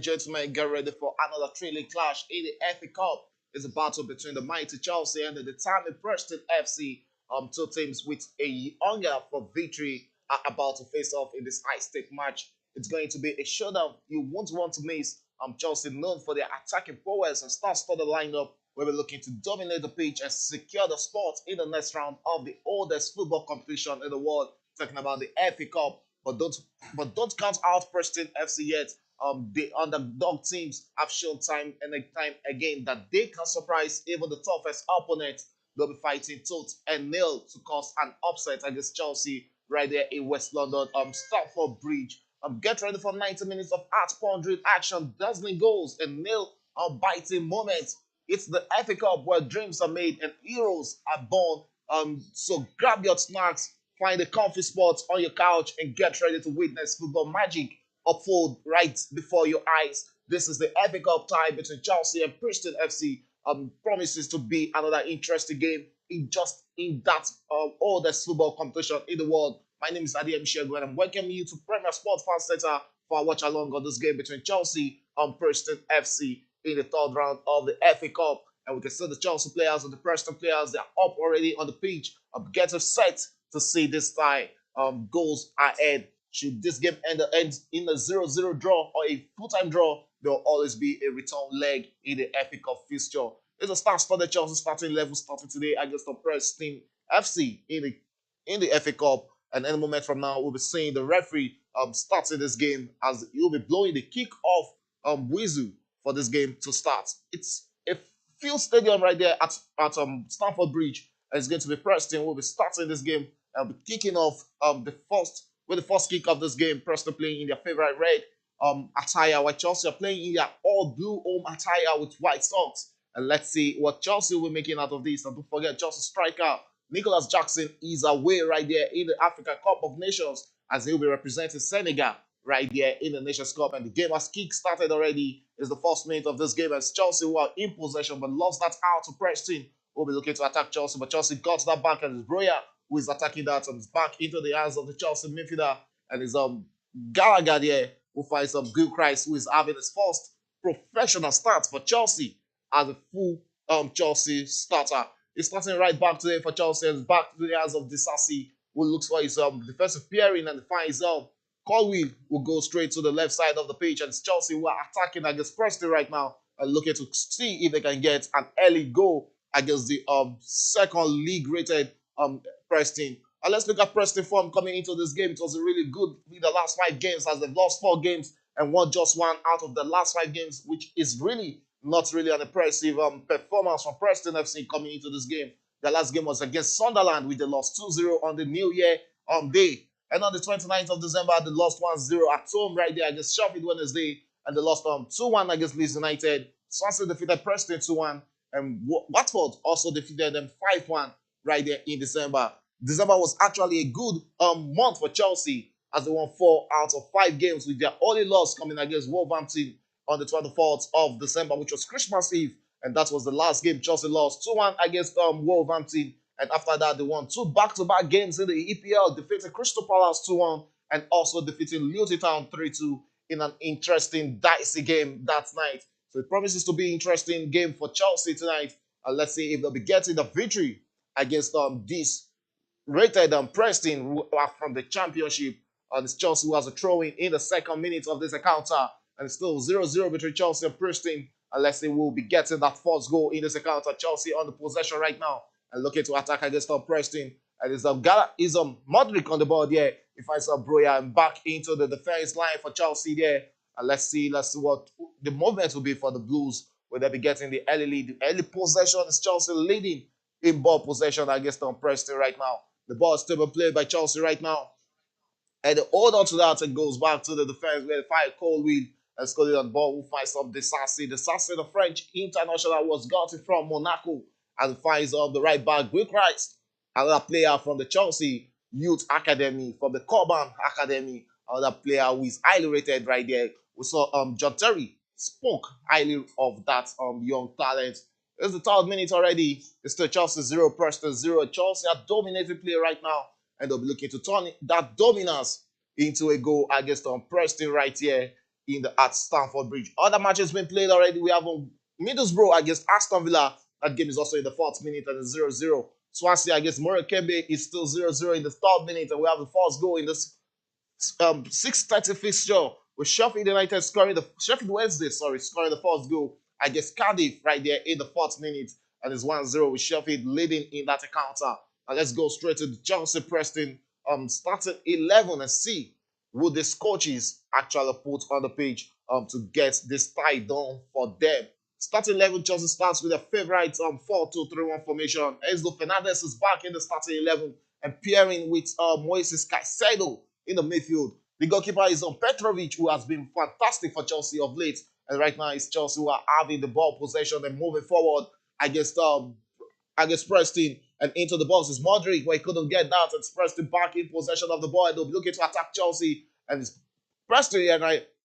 gentlemen, get ready for another thrilling clash in the FA Cup. It's a battle between the mighty Chelsea and the determined Preston FC. Two teams with a hunger for victory are about to face off in this high-stake match. It's going to be a showdown you won't want to miss. Chelsea, known for their attacking prowess and star-studded lineup, will be looking to dominate the pitch and secure the spot in the next round of the oldest football competition in the world. Talking about the FA Cup, but don't count out Preston FC yet. The underdog teams have shown time and time again that they can surprise even the toughest opponents. They'll be fighting tooth and nail to cause an upset against Chelsea right there in West London, Stamford Bridge. Get ready for 90 minutes of heart-pondering action, dazzling goals, and nail-biting moments. It's the FA Cup where dreams are made and heroes are born. So grab your snacks, find a comfy spot on your couch, and get ready to witness football magic unfold right before your eyes. This is the FA Cup tie between Chelsea and Preston FC. Promises to be another interesting game in that oldest football competition in the world. My name is Adiyemi Shegun, and I'm welcoming you to Premier Sports Fan Center for a watch along on this game between Chelsea and Preston FC in the third round of the FA Cup. And we can see the Chelsea players and the Preston players, they're up already on the pitch, getting set to see this tie goals ahead. Should this game end in a 0-0 draw or a full-time draw, there will always be a return leg in the FA Cup fixture. It's a star-studded Chelsea starting level starting today against the Preston FC in the FA Cup. And any moment from now, we'll be seeing the referee starting this game as he'll be blowing the kick-off whistle for this game to start. It's a field stadium right there at Stamford Bridge. And it's going to be Preston. We'll be starting this game and be kicking off the first kick of this game. Preston playing in their favorite red attire, while Chelsea are playing in their all blue home attire with white socks. And let's see what Chelsea will be making out of this. And don't forget, Chelsea striker Nicholas Jackson is away right there in the Africa Cup of Nations as he'll be representing Senegal right there in the Nations Cup. And the game has kick-started already. It's the first minute of this game as Chelsea were in possession but lost that out to Preston. We'll be looking to attack Chelsea, but Chelsea got that back and it's Broya who is attacking that and is back into the hands of the Chelsea midfielder. And it's Gallagher there who finds Gilchrist, who is having his first professional start for Chelsea as a full Chelsea starter. He's starting right back today for Chelsea and back to the hands of Disasi, who looks for his defensive pairing and finds Colwill will go straight to the left side of the pitch, and it's Chelsea who are attacking against Preston right now and looking to see if they can get an early goal against the second league rated Preston. And let's look at Preston form coming into this game. It was a really good in the last 5 games as they've lost 4 games and won just 1 out of the last 5 games, which is really not really an impressive performance from Preston FC coming into this game. The last game was against Sunderland, which they lost 2-0 on the New Year day. And on the 29th of December, they lost 1-0 at home right there against Sheffield Wednesday. And they lost 2-1 against Leeds United. Swansea defeated Preston 2-1. And Watford also defeated them 5-1 right there in December. December was actually a good month for Chelsea as they won 4 out of 5 games, with their only loss coming against Wolverhampton on the 24th of December, which was Christmas Eve. And that was the last game Chelsea lost 2-1 against Wolverhampton. And after that, they won 2 back-to-back games in the EPL, defeating Crystal Palace 2-1 and also defeating Luton Town 3-2 in an interesting, dicey game that night. So it promises to be an interesting game for Chelsea tonight. And let's see if they'll be getting the victory against this rated Preston, who are from the Championship. It's Chelsea who has a throw-in in the second minute of this encounter. And it's still 0-0 between Chelsea and Preston. And let's see who will be getting that first goal in this encounter. Chelsea on the possession right now and looking to attack against Preston. And it's Modric on the ball there. He finds Broya and back into the defense line for Chelsea there. And let's see what the movement will be for the Blues. Will they be getting the early lead? The early possession is Chelsea leading in ball possession against Preston right now. The ball is still played by Chelsea right now. And they hold on to that and goes back to the defense where they fire Colwill and scored it on the ball. Who finds Disasi. Disasi, the French international, was gotten from Monaco, and finds the right back, Gilchrist, another player from the Chelsea Youth Academy, from the Coban Academy, another player who is highly rated right there. We saw John Terry spoke highly of that young talent. It's the 3rd minute already. It's still Chelsea 0, Preston 0. Chelsea are dominating play right now, and they'll be looking to turn that dominance into a goal against Preston right here in the at Stamford Bridge. Other matches been played already. We have Middlesbrough against Aston Villa. That game is also in the 4th minute and it's 0-0. Swansea against Morecambe is still 0-0 in the 3rd minute, and we have the first goal in this 6:30 fixture with Sheffield United scoring the Sheffield Wednesday, scoring the first goal against Cardiff right there in the 4th minute, and it's 1-0 with Sheffield leading in that encounter. And let's go straight to the Chelsea Preston starting 11 and see who these coaches actually put on the page to get this tie done for them. Starting 11, Chelsea starts with a favorite 4-2-3-1 formation. Enzo Fernandez is back in the starting 11 and pairing with Moises Caicedo in the midfield. The goalkeeper is Petrovic, who has been fantastic for Chelsea of late. And right now, it's Chelsea who are having the ball possession and moving forward against Preston. And into the box is Modric, where he couldn't get that. It's Preston back in possession of the ball. They'll be looking to attack Chelsea. And it's Preston here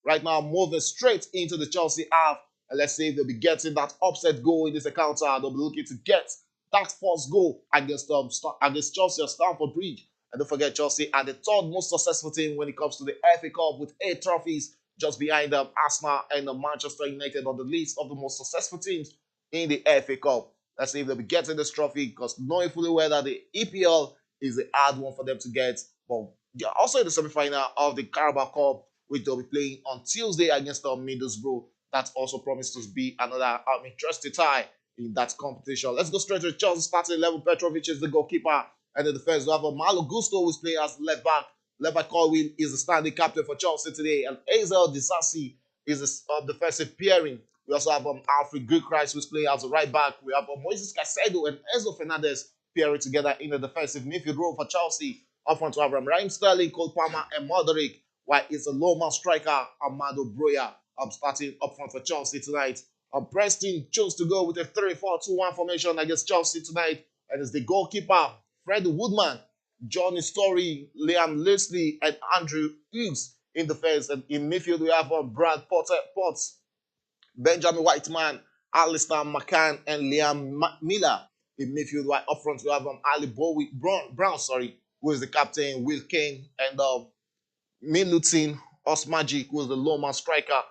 right now moving straight into the Chelsea half. And let's see if they'll be getting that upset goal in this encounter. They'll be looking to get that first goal against Chelsea at Stamford Bridge. And don't forget, Chelsea are the 3rd most successful team when it comes to the FA Cup with 8 trophies, just behind Arsenal and Manchester United on the list of the most successful teams in the FA Cup. Let's see if they'll be getting this trophy, because knowing fully well that the EPL is a hard one for them to get. But they're also in the semi-final of the Carabao Cup, which they'll be playing on Tuesday against Middlesbrough. That also promises to be another interesting tie in that competition. Let's go straight to Chelsea starting 11. Petrovic is the goalkeeper. And in the defense, we have Malo Gusto, who's playing as left back. Left back Colwell is the standing captain for Chelsea today. And Hazel Disasi is the defensive pairing. We also have Alfred Gilchrist, who's playing as a right back. We have Moises Caicedo and Enzo Fernandez pairing together in the defensive midfield role for Chelsea. Up front, we have Raheem Sterling, Cole Palmer, and Modric, while it's a low-man striker, Amado Broya, starting up front for Chelsea tonight. Preston chose to go with a 3-4-2-1 formation against Chelsea tonight, and it's the goalkeeper, Fred Woodman, Johnny Story, Liam Leslie, and Andrew Hughes in defense. And in midfield, we have Brad Potts, Benjamin Whiteman, Alistair McCann, and Liam Miller in midfield. While up front, we have Ali Bowie Brown, who is the captain, Will Kane, and Milutin Osmajic, who is the low man striker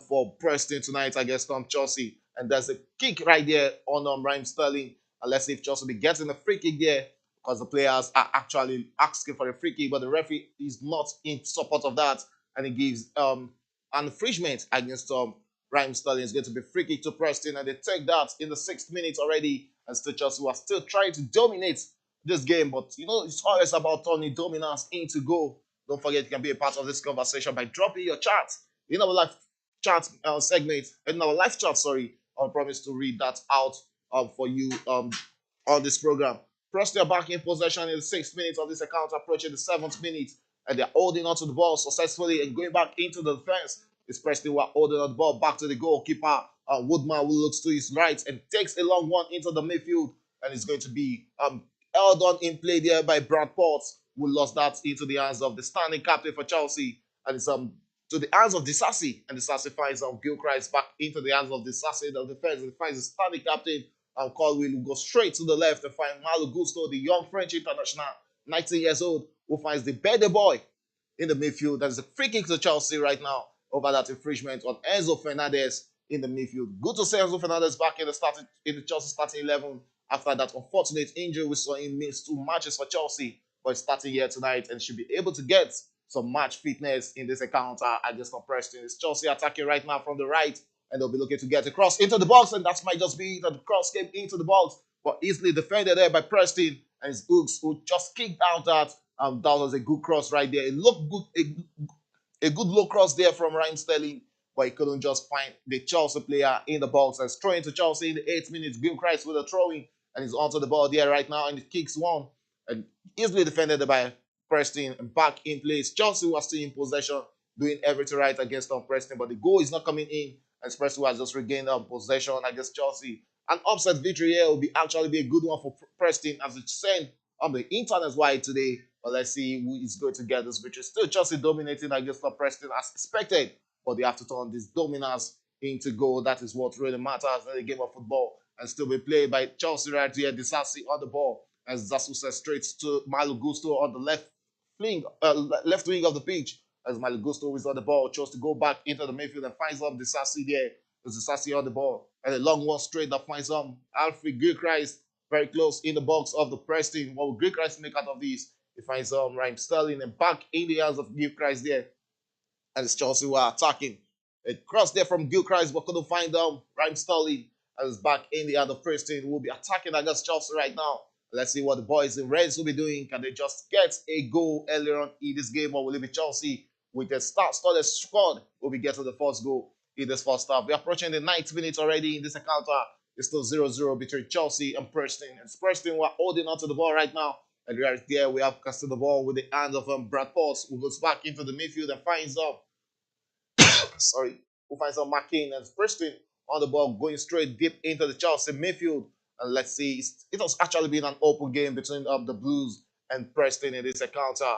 for Preston tonight against Chelsea. And there's a kick right there on Raheem Sterling. And let's see if Chelsea will be getting a free kick there, because the players are actually asking for a free kick, but the referee is not in support of that, and he gives an infringement against Raheem Sterling. It's going to be free kick to Preston, and they take that in the 6th minute already. And still Chelsea are still trying to dominate this game, but it's always about turning dominance into goal. Don't forget, you can be a part of this conversation by dropping your chat in our live chat segment, in our live chat. I promise to read that out for you on this program. Preston are back in possession in the 6th minute of this account, approaching the 7th minute, and they're holding onto the ball successfully and going back into the defense. It's Preston who are holding on the ball back to the goalkeeper, Woodman, who looks to his right and takes a long one into the midfield, and it's going to be held on in play there by Brad Potts, who lost that into the hands of the standing captain for Chelsea, and it's to the hands of Disasi, and Disasi finds Gilchrist back into the hands of Disasi, the defense, and finds the standing captain. Colwell will go straight to the left and find Malo Gusto, the young French international, 19 years old, who finds the better boy in the midfield. That is a free kick to Chelsea right now over that infringement on Enzo Fernandez in the midfield. Good to see Enzo Fernandez back in the Chelsea starting 11 after that unfortunate injury. We saw him miss 2 matches for Chelsea, but he's starting here tonight and should be able to get some match fitness in this encounter against Preston. It's Chelsea attacking right now from the right, and they'll be looking to get across into the box, and that might just be that the cross came into the box, but easily defended there by Preston, and it's Hooks who just kicked out that. That was a good cross right there. It looked good, a good low cross there from Raheem Sterling, but he couldn't just find the Chelsea player in the box. And it's throwing to Chelsea in the 8th minute. Gilchrist with a throwing, and he's onto the ball there right now, and it kicks one, and easily defended by Preston and back in place. Chelsea was still in possession, doing everything right against Preston, but the goal is not coming in, and Preston has just regained possession against Chelsea. An upset victory here will actually be a good one for Preston, as it's sent on the internet wide today. But let's see who is going to get this victory. Still Chelsea dominating against Preston as expected, but they have to turn this dominance into goal. That is what really matters in the game of football, and still be played by Chelsea right here. Disasi on the ball, as Zasu says straight to Malo Gusto on the left wing of the pitch. as Malagusto is on the ball, chose to go back into the midfield and finds up Disasi there. There's Disasi on the ball. And a long one straight that finds Alfred Gilchrist very close in the box of the Preston. What will Gilchrist make out of this? He finds Raheem Sterling and back in the hands of Gilchrist there. And it's Chelsea who are attacking. A cross there from Gilchrist, but couldn't find Raheem Sterling. And it's back in the hand of Preston, who will be attacking against Chelsea right now. Let's see what the boys in Reds will be doing. Can they just get a goal earlier on in this game, or will it be Chelsea with a started squad will be getting the first goal in this first half? We're approaching the 90th minute already in this encounter. It's still 0-0 between Chelsea and Preston. And Preston were holding onto the ball right now. And right there, we have casted the ball with the hand of Brad Potts, who goes back into the midfield and finds who finds McCain and Preston on the ball, going straight deep into the Chelsea midfield. And let's see, it has actually been an open game between the Blues and Preston in this encounter.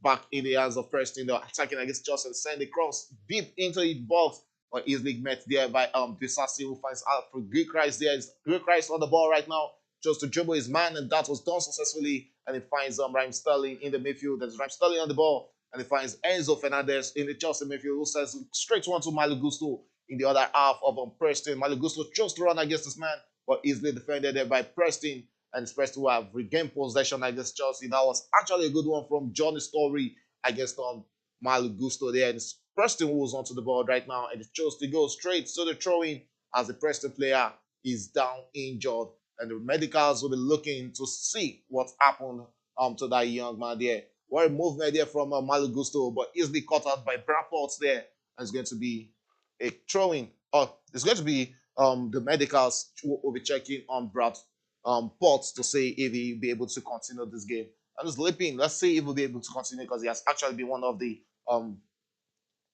Back in the hands of Preston, they're attacking against Chelsea and send the cross deep into the box, but easily met there by Disasi, who finds Alfred Gilchrist there. Gilchrist on the ball right now, just to dribble his man, and that was done successfully. And he finds Raheem Sterling in the midfield. There's Raheem Sterling on the ball, and he finds Enzo Fernandez in the Chelsea midfield, who sends straight one to Malagusto in the other half of Preston. Malagusto chose to run against this man, but easily defended there by Preston. And it's Preston who have regained possession against Chelsea. That was actually a good one from Johnny Story against Malagusto there. And Preston who was onto the ball right now, and he chose to go straight to the throw-in as the Preston player is down injured. And the medicals will be looking to see what happened to that young man there. What a movement there from Malagusto, but easily cut out by Brad Potts there. And it's going to be a throw-in. It's going to be the medicals who will be checking on Brad Potts to see if he'll be able to continue this game. I'm just leaping. Let's see if he'll be able to continue, because he has actually been one of the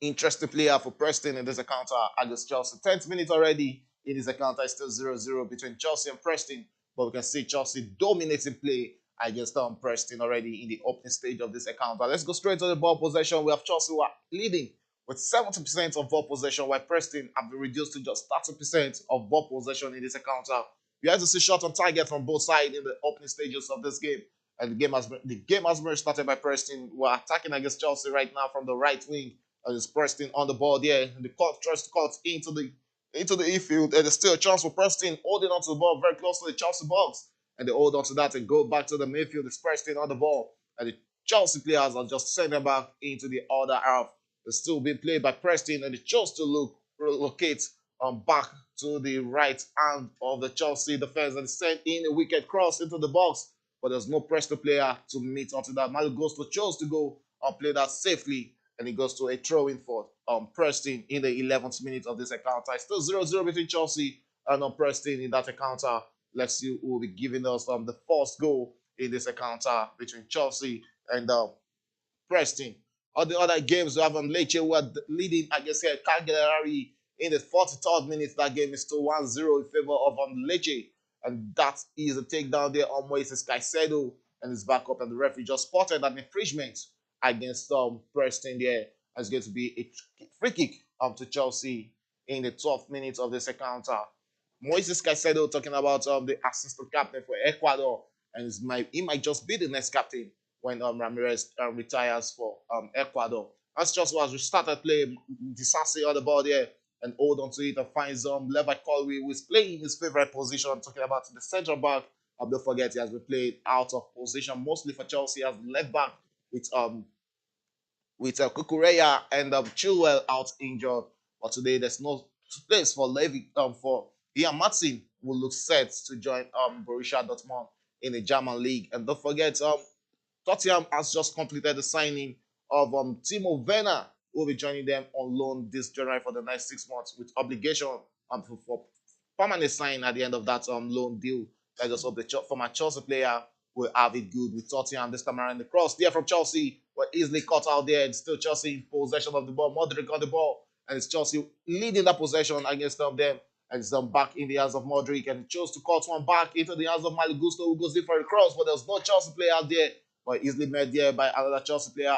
interesting player for Preston in this encounter against Chelsea. 10th minute already in this encounter. It's still 0-0 between Chelsea and Preston, but we can see Chelsea dominating play against Preston already in the opening stage of this encounter. Let's go straight to the ball possession. We have Chelsea who are leading with 70% of ball possession, while Preston have been reduced to just 30% of ball possession in this encounter. We have to see shot on target from both sides in the opening stages of this game. And the game has been started by Preston. We're attacking against Chelsea right now from the right wing. And it's Preston on the ball there. And the cut tries to cut into the infield. And there's still a chance for Preston holding onto the ball very close to the Chelsea box. And they hold onto that and go back to the midfield. It's Preston on the ball. And the Chelsea players are just sending back into the other half. It's still being played by Preston, and they chose to relocate back to the right hand of the Chelsea defense and send in a wicked cross into the box. But there's no Preston player to meet onto that. Malagusto chose to go and play that safely, and it goes to a throw-in for Preston in the 11th minute of this encounter. It's still 0-0 between Chelsea and Preston in that encounter. Let's see who will be giving us the first goal in this encounter between Chelsea and Preston. All the other games, we have Lecce who are leading against Cagliari in the 43rd minute. That game is still 1-0 in favor of Lecce. And that is a takedown there on Moises Caicedo and his backup. And the referee just spotted an infringement against Preston there. It's going to be a free kick to Chelsea in the 12th minute of this encounter. Moises Caicedo talking about the assistant captain for Ecuador. And he might just be the next captain when Ramirez retires for Ecuador. As Chelsea has restarted play, Disasi on the ball there and hold on to it and finds Levi Colby, who is playing his favorite position. I'm talking about the central back. Don't forget, he has been played out of position mostly for Chelsea as left back with Kukureya and Chilwell out injured. But today there's no place for for Ian Martin, who looks set to join Borussia Dortmund in the German league. And don't forget, Tottenham has just completed the signing of Timo Werner, who will be joining them on loan this January for the next 6 months with obligation for permanent sign at the end of that loan deal. I just hope the former Chelsea player will have it good with Tottenham this time around. The cross there from Chelsea were easily cut out there, and still Chelsea in possession of the ball. Modric on the ball, and it's Chelsea leading that possession against them. And it's back in the hands of Modric, and chose to cut one back into the hands of Malagusto, who goes in for a cross, but there's no Chelsea player out there. But easily met there by another Chelsea player,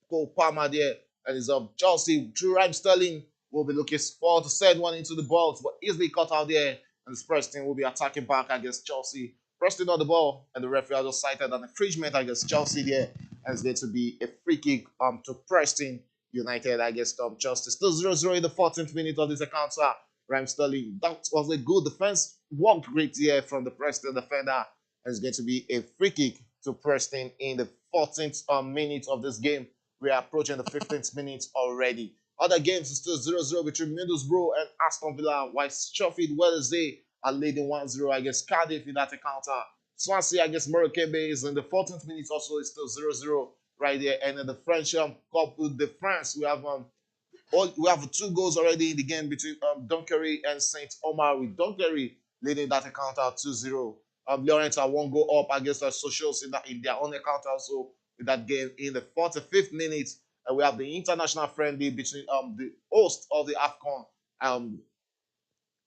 Cole Palmer there. And it's Chelsea through Raheem Sterling will be looking forward to send one into the box, but easily cut out there. And Preston will be attacking back against Chelsea. Preston on the ball, and the referee just cited an infringement against Chelsea there. and it's going to be a free kick to Preston United against Chelsea. Still 0-0 in the 14th minute of this encounter. Raheem Sterling, that was a good defense. Worked great here from the Preston defender. And it's going to be a free kick to Preston in the 14th minute of this game. We are approaching the 15th minute already. Other games is still 0-0 between Middlesbrough and Aston Villa, while Sheffield Wednesday are leading 1-0 against Cardiff in that encounter. Swansea against Morecambe is in the 14th minute also, is still 0-0 right there. And in the French Cup de France, we have two goals already in the game between Dunkery and Saint Omar, with Dunkery leading that encounter 2-0. Lawrence are one goal up against the Socials in their own encounter also with that game in the 45th minute. And we have the international friendly between the host of the AFCON, um,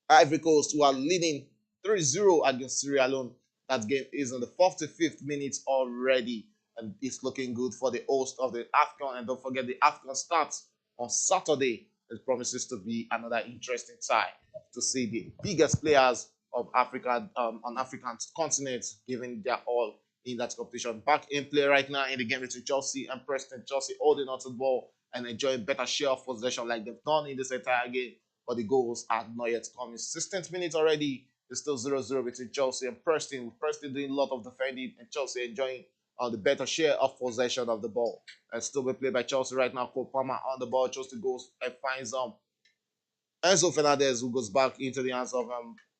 Ivory Coast, who are leading 3-0 against Sierra Leone. That game is in the 45th minute already, and it's looking good for the host of the AFCON. And don't forget, the AFCON starts on Saturday. It promises to be another interesting tie to see the biggest players of Africa on African continent giving their all in that competition. Back in play right now in the game between Chelsea and Preston. Chelsea holding on to the ball and enjoying better share of possession like they've done in this entire game, but the goals are not yet coming. 16th minute already. It's still 0-0 between Chelsea and Preston, with Preston doing a lot of defending and Chelsea enjoying the better share of possession of the ball. And still be played by Chelsea right now. Cole Palmer on the ball. Chelsea goes and finds Enzo Fernandez, who goes back into the hands of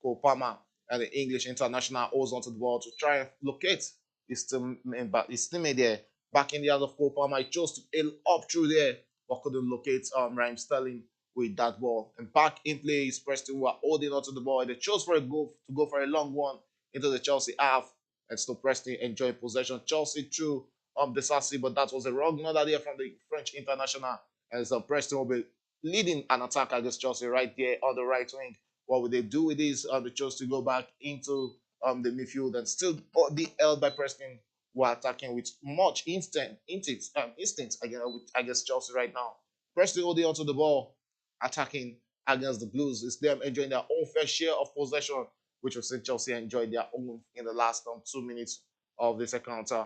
Cole Palmer, and the English international holds onto the ball to try and locate his teammate there. Back in the hands of Cole Palmer, he chose to aim up through there, but couldn't locate Raheem Sterling with that ball. And back in play is Preston, who are holding onto the ball. They chose for a goal to go for a long one into the Chelsea half, and still Preston enjoying possession. Chelsea through the Sassi, but that was a wrong note there from the French international. And so Preston will be leading an attack against Chelsea right there on the right wing. What would they do with this? They chose to go back into the midfield and still be held by Preston, who are attacking with much instinct against Chelsea right now. Preston holding onto the ball, attacking against the Blues. It's them enjoying their own fair share of possession, which we've seen Chelsea enjoy their own in the last 2 minutes of this encounter.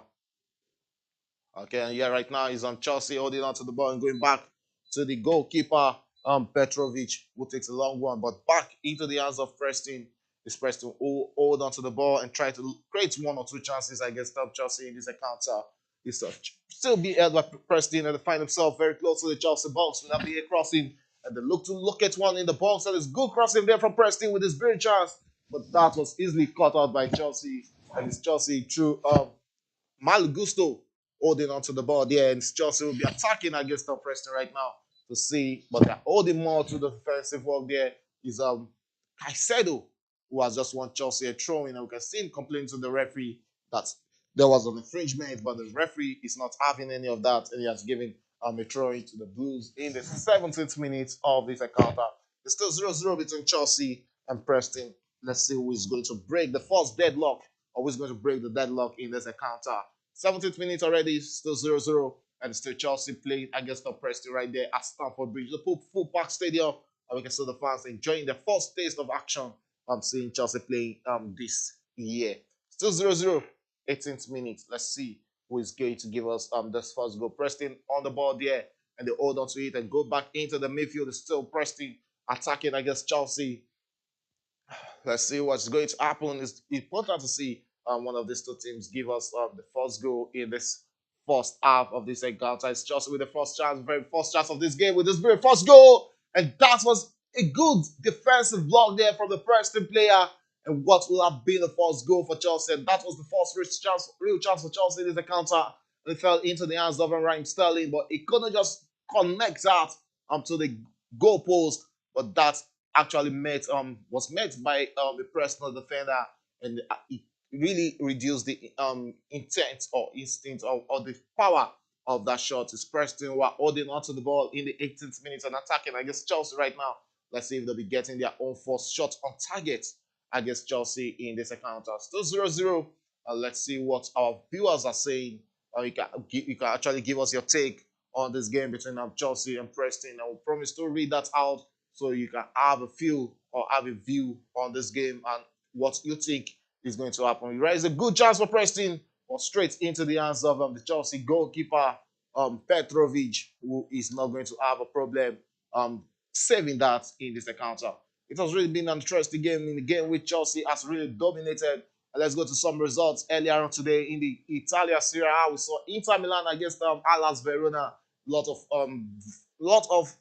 Okay, and yeah, right now is Chelsea holding on to the ball and going back to the goalkeeper, Petrovic, who takes a long one, but back into the hands of Preston. It's Preston who hold on to the ball and try to create one or two chances against Chelsea in this encounter. He's still being held by Preston, and they find himself very close to the Chelsea box. Will that be a crossing? And they look at one in the box, and it's good crossing there from Preston with his great chance, but that was easily caught out by Chelsea, and it's Chelsea through Mal Gusto holding onto the ball there, and Chelsea will be attacking against Preston right now to see, but they're holding more to the defensive work there. Is Caicedo, who has just won Chelsea a throw in, and we can see him complaining to the referee that there was an infringement, but the referee is not having any of that, and he has given a throw in to the Blues in the 17th minute of this encounter. It's still 0-0 between Chelsea and Preston. Let's see who is going to break the first deadlock, or who is going to break the deadlock in this encounter. 17th minute already, still 0-0, and still Chelsea playing against Preston right there at Stamford Bridge, the full Park Stadium, and we can see the fans enjoying the first taste of action seeing Chelsea playing this year. Still 0-0, 18th minute. Let's see who is going to give us this first goal. Preston on the ball there, and they hold on to it and go back into the midfield. It's still Preston attacking against Chelsea. Let's see what's going to happen. It's important to see one of these two teams give us the first goal in this first half of this encounter. It's Chelsea with the very first chance of this game with this very first goal. And that was a good defensive block there from the Preston player. And what will have been the first goal for Chelsea? And that was the first real chance for Chelsea in this encounter. It fell into the hands of Raheem Sterling, but it couldn't just connect that to the goal post. But that actually was met by the Preston defender, and it really reduced the intent or instinct or the power of that shot. It's Preston who are holding onto the ball in the 18th minute and attacking against Chelsea right now. Let's see if they'll be getting their own first shot on target against Chelsea in this encounter. Still 0-0. Let's see what our viewers are saying. You can actually give us your take on this game between Chelsea and Preston. I will promise to read that out so you can have a feel or have a view on this game and what you think is going to happen. There is a good chance for Preston, but straight into the hands of the Chelsea goalkeeper Petrovic, who is not going to have a problem saving that in this encounter. It has really been an interesting game in the game which Chelsea has really dominated. And let's go to some results earlier on today in the Italia Serie A. We saw Inter Milan against Alas Verona. Lot of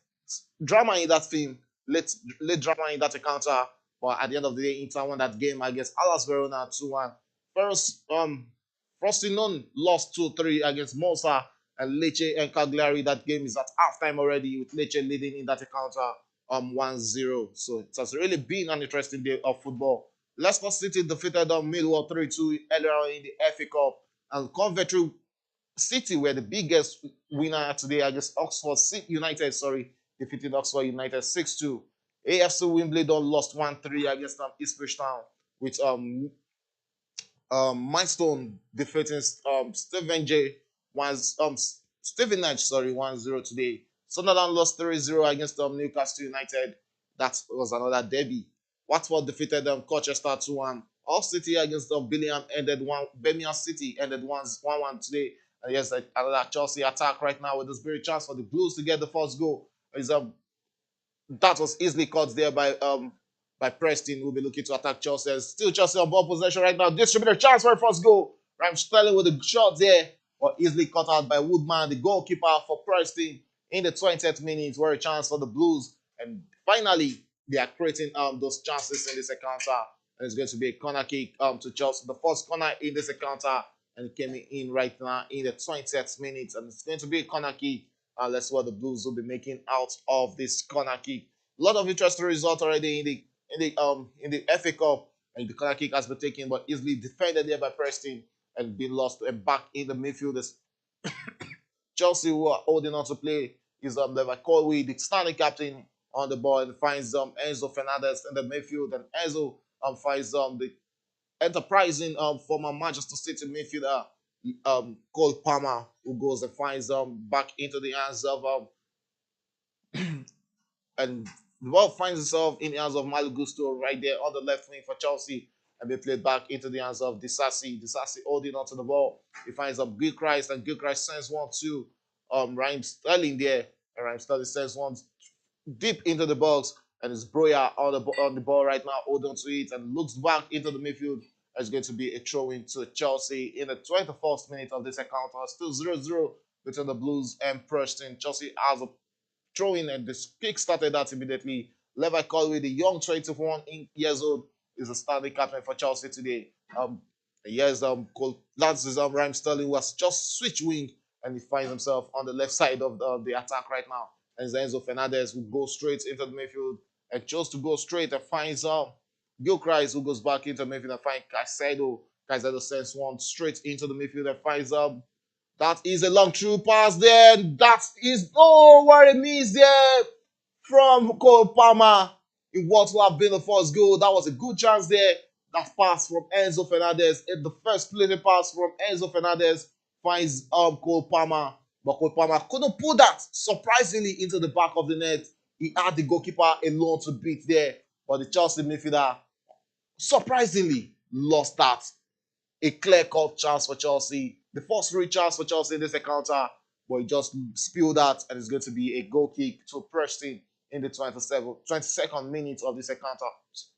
drama in that film, late drama in that encounter. But at the end of the day, Inter won that game against Alas Verona 2-1. First, Frosinone lost 2-3 against Monza and Lecce and Cagliari. That game is at halftime already with Lecce leading in that encounter 1-0. So it has really been an interesting day of football. Leicester City defeated Millwall 3-2 earlier on in the FA Cup, and Coventry City were the biggest winner today against Oxford United, defeating Oxford United 6-2. AFC Wimbledon lost 1-3 against Ipswich Town, with Milestone defeating Stevenage 1-0 today. Sunderland lost 3-0 against Newcastle United. That was another derby. Watford defeated Colchester 2-1. Hull City against Birmingham City ended 1-1 today. And yes, another Chelsea attack right now with this very chance for the Blues to get the first goal. That was easily caught there by Preston, who will be looking to attack Chelsea. Still Chelsea on ball possession right now. Distributor chance for a first goal. Raheem Sterling with the shot there, but easily cut out by Woodman, the goalkeeper for Preston, in the 20th minute. Where a chance for the Blues, and finally they are creating those chances in this encounter. And it's going to be a corner kick to Chelsea, the first corner in this encounter, and it came in right now in the 20th minute, and it's going to be a corner kick. Let's see what the Blues will be making out of this corner kick. A lot of interesting results already in the FA Cup, and the corner kick has been taken but easily defended there by Preston and been lost and back in the midfield. Chelsea, who are holding on to play, is Levi Colwill, the standing captain, on the ball, and finds Enzo Fernandez in the midfield, and Enzo finds the enterprising former Manchester City midfielder Cole Palmer, who goes and finds back into the hands of and the ball finds itself in the hands of Malo Gusto right there on the left wing for Chelsea, and they played back into the hands of Disasi. Disasi holding onto the ball. He finds Gilchrist, and Gilchrist sends one to Raheem Sterling there, and Raheem Sterling sends one deep into the box, and it's Broya on the ball right now, hold on to it, and looks back into the midfield. It's going to be a throw-in to Chelsea in the 21st minute of this encounter. Still 0-0 between the Blues and Preston. Chelsea has a throw-in, and the kick started that immediately. Levi Colwill, the young 21 years old, is the starting captain for Chelsea today. That's Raheem Sterling, who has just switched wing, and he finds himself on the left side of the attack right now. And Enzo Fernandez, who goes straight into the midfield and chose to go straight and finds Gilchrist, who goes back into the midfield and finds Caicedo. Caicedo sends one straight into the midfield and finds that is a long through pass there. That is what it means there from Cole Palmer in what will have been the first goal. That was a good chance there. That pass from Enzo Fernandez. The first fleeting pass from Enzo Fernandez finds Cole Palmer. But Cole Palmer couldn't put that surprisingly into the back of the net. He had the goalkeeper alone to beat there. But the Chelsea midfielder surprisingly lost that. A clear-cut chance for Chelsea. The first real chance for Chelsea in this encounter. But he just spilled that, and it's going to be a goal kick to Preston in the 22nd minute of this encounter.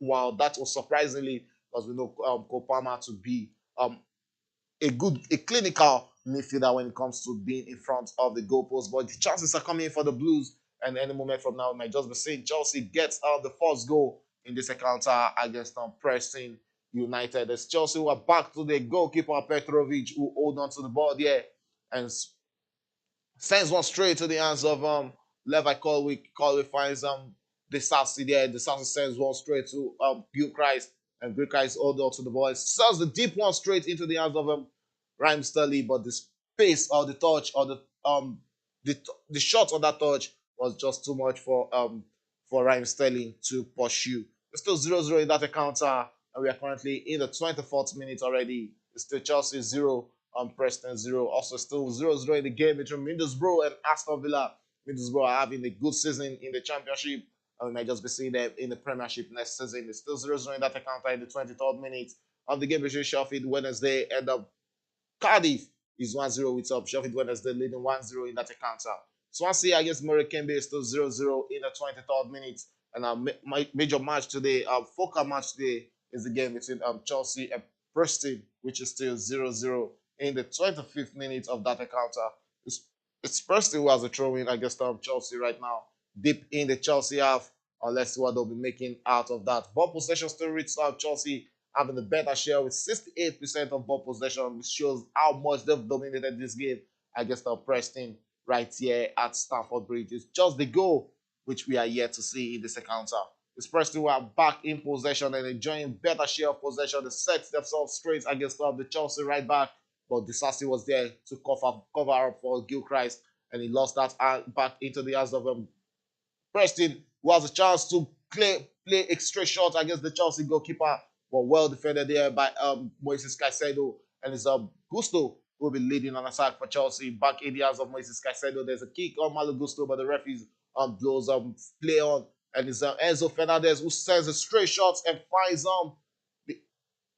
Wow, that was surprisingly, because we know Cole Palmer to be a clinical midfielder when it comes to being in front of the goalpost. But the chances are coming for the Blues, and any moment from now, we might just be seeing Chelsea gets the first goal in this encounter against Preston United. As Chelsea were back to the goalkeeper Petrovic, who hold on to the ball there and sends one straight to the hands of Levi Colwill. Colwill finds Disasi there. Disasi sends one straight to Gilchrist, and Gilchrist hold on to the ball. It sends the deep one straight into the hands of Raheem Sterling, but the space or the touch or the shot on that touch was just too much for Raheem Sterling to pursue. It's still 0-0 in that encounter, and we are currently in the 24th minute already. It's still Chelsea 0, Preston 0. Also still 0-0 in the game between Middlesbrough and Aston Villa. Middlesbrough are having a good season in the Championship, and we might just be seeing them in the Premiership next season. It's still 0-0 in that encounter in the 23rd minute of the game between Sheffield Wednesday and Cardiff is 1-0 with Sheffield Wednesday leading 1-0 in that encounter. Swansea against Morecambe is still 0-0 in the 23rd minute. And our major match today, our focal match today, is the game between Chelsea and Preston, which is still 0-0 in the 25th minute of that encounter. It's, it's Preston who has a throw in against Chelsea right now, deep in the Chelsea half. Let's see what they'll be making out of that. Ball possession still reaches Chelsea having a better share with 68% of ball possession, which shows how much they've dominated this game against Preston right here at Stamford Bridge. It's just the goal which we are yet to see in this encounter. It's Preston who are back in possession and enjoying better share of possession. They set themselves straight against the Chelsea right back, but Disasi was there to cover up for Gilchrist, and he lost that back into the hands of Preston, who has a chance to play a straight shot against the Chelsea goalkeeper, but well defended there by Moises Caicedo, and it's Gusto who will be leading on attack for Chelsea. Back in the hands of Moises Caicedo, there's a kick on Malo Gusto, but the referee blows play on, and it's Enzo Fernandez who sends a straight shot and finds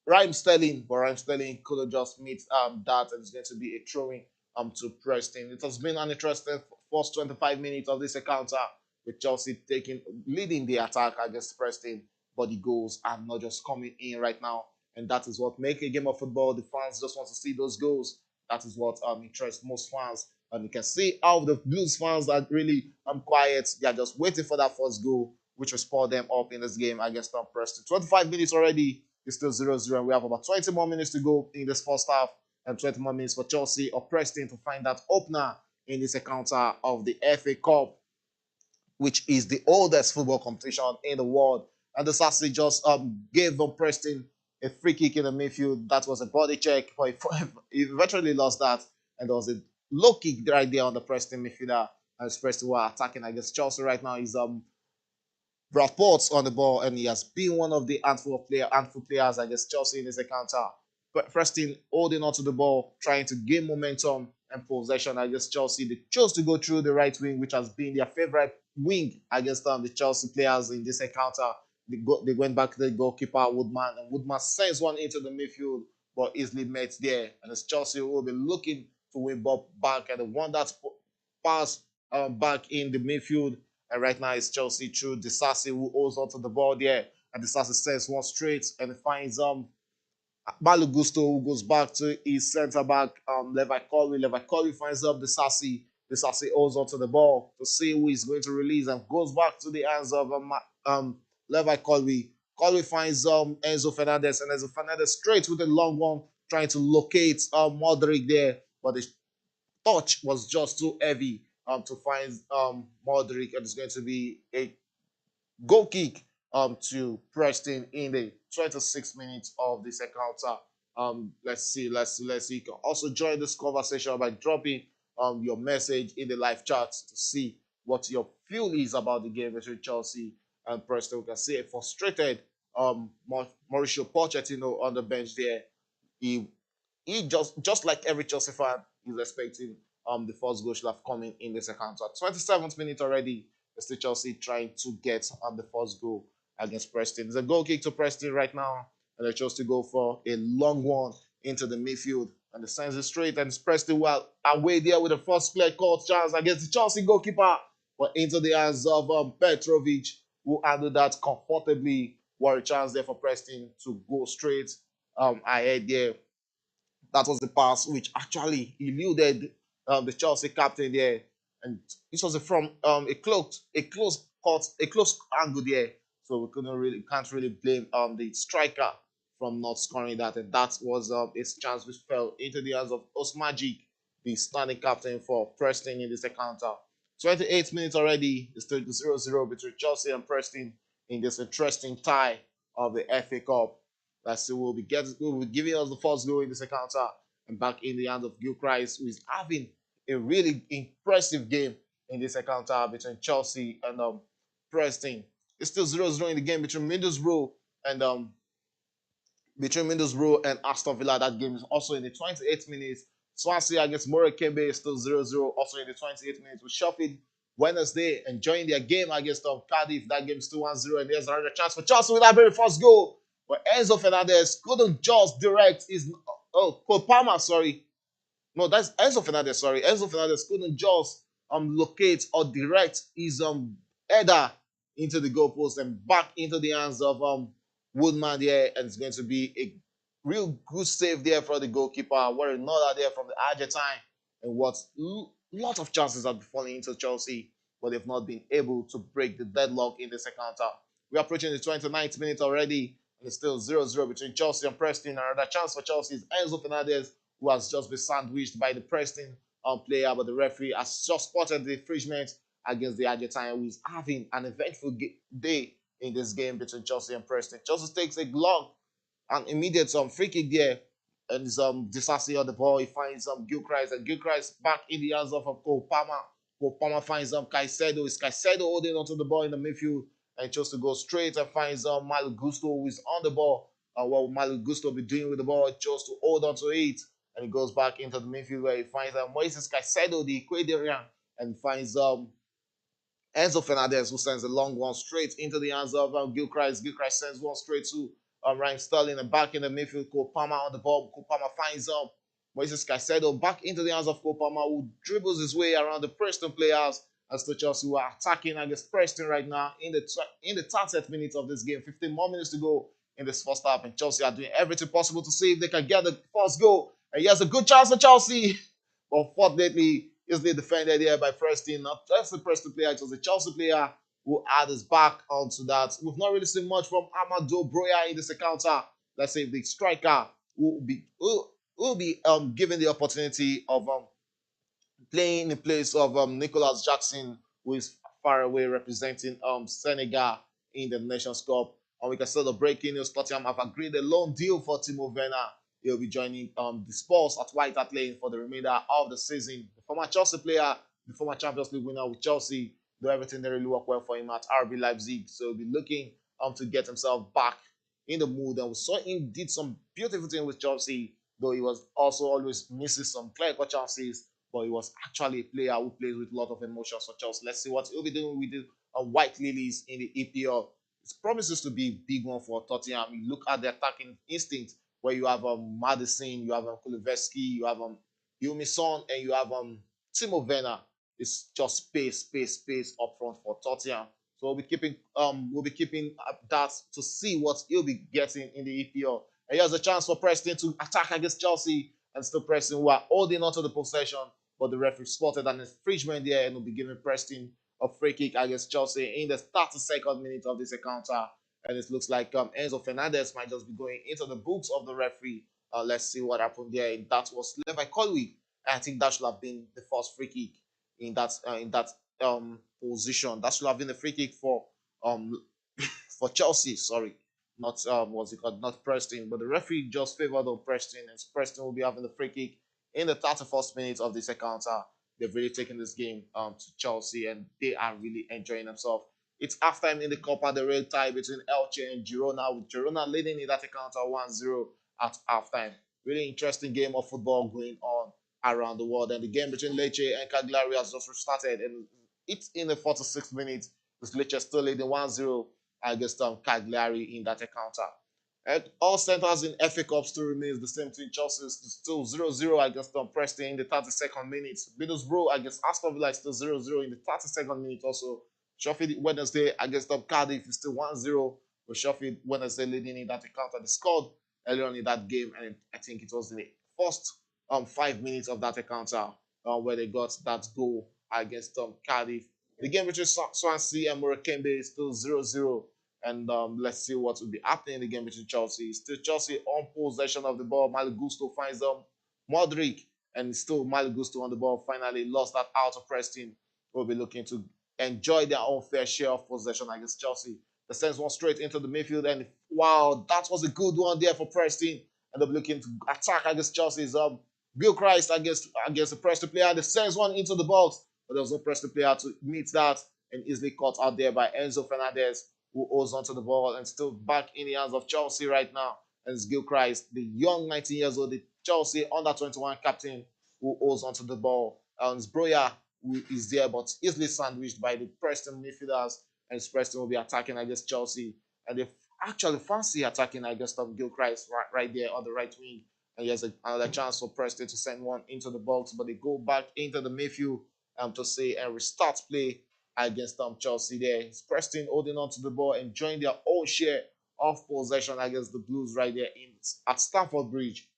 Raheem Sterling, but Raheem Sterling couldn't just meet that, and it's going to be a throwing to Preston. It has been an interesting first 25 minutes of this encounter, with Chelsea leading the attack against Preston, but the goals are not just coming in right now, and that is what makes a game of football. The fans just want to see those goals. That is what interests most fans, and you can see how the Blues fans are really quiet. They are just waiting for that first goal, which will spur them up in this game against Preston. 25 minutes already. It's still 0-0, and we have about 20 more minutes to go in this first half, and 20 more minutes for Chelsea or Preston to find that opener in this encounter of the FA Cup, which is the oldest football competition in the world. And the Sassy just gave Preston a free kick in the midfield. That was a body check, but he eventually lost that. And there was a low kick right there on the Preston midfielder. And Preston were attacking against Chelsea right now. He's Brad Potts on the ball, and he has been one of the handful players against Chelsea in this encounter. But Preston holding on to the ball, trying to gain momentum and possession against Chelsea. They chose to go through the right wing, which has been their favorite wing against the Chelsea players in this encounter. They went back to the goalkeeper, Woodman, and Woodman sends one into the midfield, but easily met there. And it's Chelsea who will be looking to win ball back, and they want that pass back in the midfield. And right now it's Chelsea through Disasi, who holds onto the ball there. And Disasi sends one straight, and he finds Malo Gusto, who goes back to his centre back, Levi Colby. Levi Colby finds up the Sassy. The Sassy holds onto the ball to see who he's going to release, and goes back to the hands of Levi Colby. Colby finds Enzo Fernandez, and Enzo Fernandez straight with a long one, trying to locate Modric there, but the touch was just too heavy to find Modric, and it's going to be a goal kick to Preston in the 26 minutes of this encounter. Let's see. You can also join this conversation by dropping your message in the live chat to see what your feel is about the game between Chelsea and Preston. We can see a frustrated Mauricio Pochettino on the bench there. He just like every Chelsea fan, he's expecting the first goal should have come in this encounter. 27th minute already. It's the Chelsea trying to get on the first goal against Preston. There's a goal kick to Preston right now, and they chose to go for a long one into the midfield, and the sends it straight, and it's Preston well away there with the first clear cut chance against the Chelsea goalkeeper, but into the hands of Petrovic, who handled that comfortably. What a chance there for Preston to go straight ahead there. That was the pass which actually eluded the Chelsea captain there, and this was from a close angle there. So we can't really blame the striker from not scoring that, and that was his chance which fell into the hands of Osmajic, the standing captain for Preston in this encounter. 28 minutes already. It's still 0-0 between Chelsea and Preston in this interesting tie of the FA Cup. Let's see, we'll be giving us the first goal in this encounter, and back in the hands of Gilchrist, who is having a really impressive game in this encounter between Chelsea and Preston. It's still 0-0 in the game between Middlesbrough and Aston Villa. That game is also in the 28th minutes. Swansea against Morecambe is still 0-0, also in the 28th minutes, with Sheffield Wednesday enjoying their game against Cardiff. That game is still 1-0, and there's another chance for Chelsea with that very first goal. But Enzo Fernandez couldn't just direct his Cole Palmer, sorry. No, that's Enzo Fernandez. Sorry, Enzo Fernandez couldn't just locate or direct his header into the goalpost and back into the hands of Woodman there, and it's going to be a real good save there for the goalkeeper. What another there from the Argentine, and what lot of chances have been falling into Chelsea, but they've not been able to break the deadlock in the second half. We're approaching the 29th minute already, and it's still 0-0 between Chelsea and Preston. Another chance for Chelsea is Enzo Fernandez, who has just been sandwiched by the Preston player, but the referee has just spotted the infringement against the Argentine, who is having an eventful day in this game between Chelsea and Preston. Chelsea takes a long and immediate free kick there, and Disasi on the ball. He finds Gilchrist, and Gilchrist back in the hands of Cole Palmer. Cole Palmer finds Caicedo. Is Caicedo holding onto the ball in the midfield and chose to go straight and finds Malo Gusto, who is on the ball. What will Malo Gusto be doing with the ball? He chose to hold on to it, and he goes back into the midfield where he finds Moises Caicedo, the Ecuadorian, and finds Enzo Fernandez, who sends a long one straight into the hands of Gilchrist. Gilchrist sends one straight to Ryan Sterling, and back in the midfield, Cole Palmer on the ball. Cole Palmer finds Moises Caicedo back into the hands of Cole Palmer, who dribbles his way around the Preston players as the Chelsea who are attacking against Preston right now in the 30th minute of this game. 15 more minutes to go in this first half, and Chelsea are doing everything possible to see if they can get the first goal. And here's a good chance for Chelsea, but fortunately, easily defended here by Preston. Not just the Preston player, it was the Chelsea player who had his back onto that. We've not really seen much from Amadou Broya in this encounter. Let's say the striker will be given the opportunity of playing in place of Nicholas Jackson, who is far away representing Senegal in the Nations Cup. And we can still the breaking news. Tottenham have agreed a loan deal for Timo Werner. He'll be joining the Spurs at White Hart Lane for the remainder of the season. The former Chelsea player, the former Champions League winner with Chelsea, do everything they really work well for him at RB Leipzig. So he'll be looking to get himself back in the mood. And we saw him did some beautiful things with Chelsea, though he was also always missing some clear-cut chances. But he was actually a player who plays with a lot of emotions for Chelsea. Let's see what he'll be doing with the White Lilies in the EPL. It promises to be a big one for Tottenham. You look at the attacking instinct where you have Madison, you have Kuliveski, you have Son, and you have Timo Werner. It's just space, space, space up front for Tottenham. So we'll be keeping that to see what he'll be getting in the EPL. And here's a chance for Preston to attack against Chelsea, and still Preston who are holding onto the possession, but the referee spotted an infringement there and will be giving Preston a free kick against Chelsea in the 32nd minute of this encounter. And it looks like Enzo Fernandez might just be going into the books of the referee. Let's see what happened there. That was Levi Colwick. I think that should have been the first free kick in that position. That should have been the free kick um for Chelsea. Sorry, not what's it called? Not Preston, but the referee just favored on Preston, and Preston will be having the free kick in the 31st minute of this encounter. They've really taken this game to Chelsea, and they are really enjoying themselves. It's halftime in the Copa del Rey tie between Elche and Girona, with Girona leading in that encounter 1-0 at halftime. Really interesting game of football going on around the world. And the game between Lecce and Cagliari has just restarted, and it's in the 46th minute, with Lecce still leading 1-0 against Cagliari in that encounter. And all centers in FA Cup still remains the same between Chelsea is still 0-0 against Preston in the 32nd minute. Middlesbrough against Aston Villa is still 0-0 in the 32nd minute also. Sheffield Wednesday against Cardiff is still 1-0, with Sheffield Wednesday leading in that encounter. They scored earlier on in that game, and I think it was in the first 5 minutes of that encounter where they got that goal against Cardiff. The game between Swansea and Morecambe is still 0-0. And let's see what will be happening in the game between Chelsea. Still Chelsea on possession of the ball. Malo Gusto finds Modric, and still Malo Gusto on the ball. Finally lost that out of Preston. Will be looking to enjoy their own fair share of possession against Chelsea. The sends one straight into the midfield, and wow, that was a good one there for Preston. And they'll be looking to attack against Chelsea's Bill Christ against the Preston player. The sends one into the box, but there was no Preston player to meet that, and easily caught out there by Enzo Fernandez, who holds onto the ball and still back in the hands of Chelsea right now. And it's Gilchrist, the young 19 years old, the Chelsea under 21 captain, who holds onto the ball. And it's Broya, who is there but easily sandwiched by the Preston midfielders. And Preston will be attacking against Chelsea. And they actually fancy attacking against Gilchrist right there on the right wing. And here's another chance for Preston to send one into the box, but they go back into the midfield to say and restart play against Chelsea there. It's Preston holding on to the ball, enjoying their own share of possession against the Blues right there at Stamford Bridge.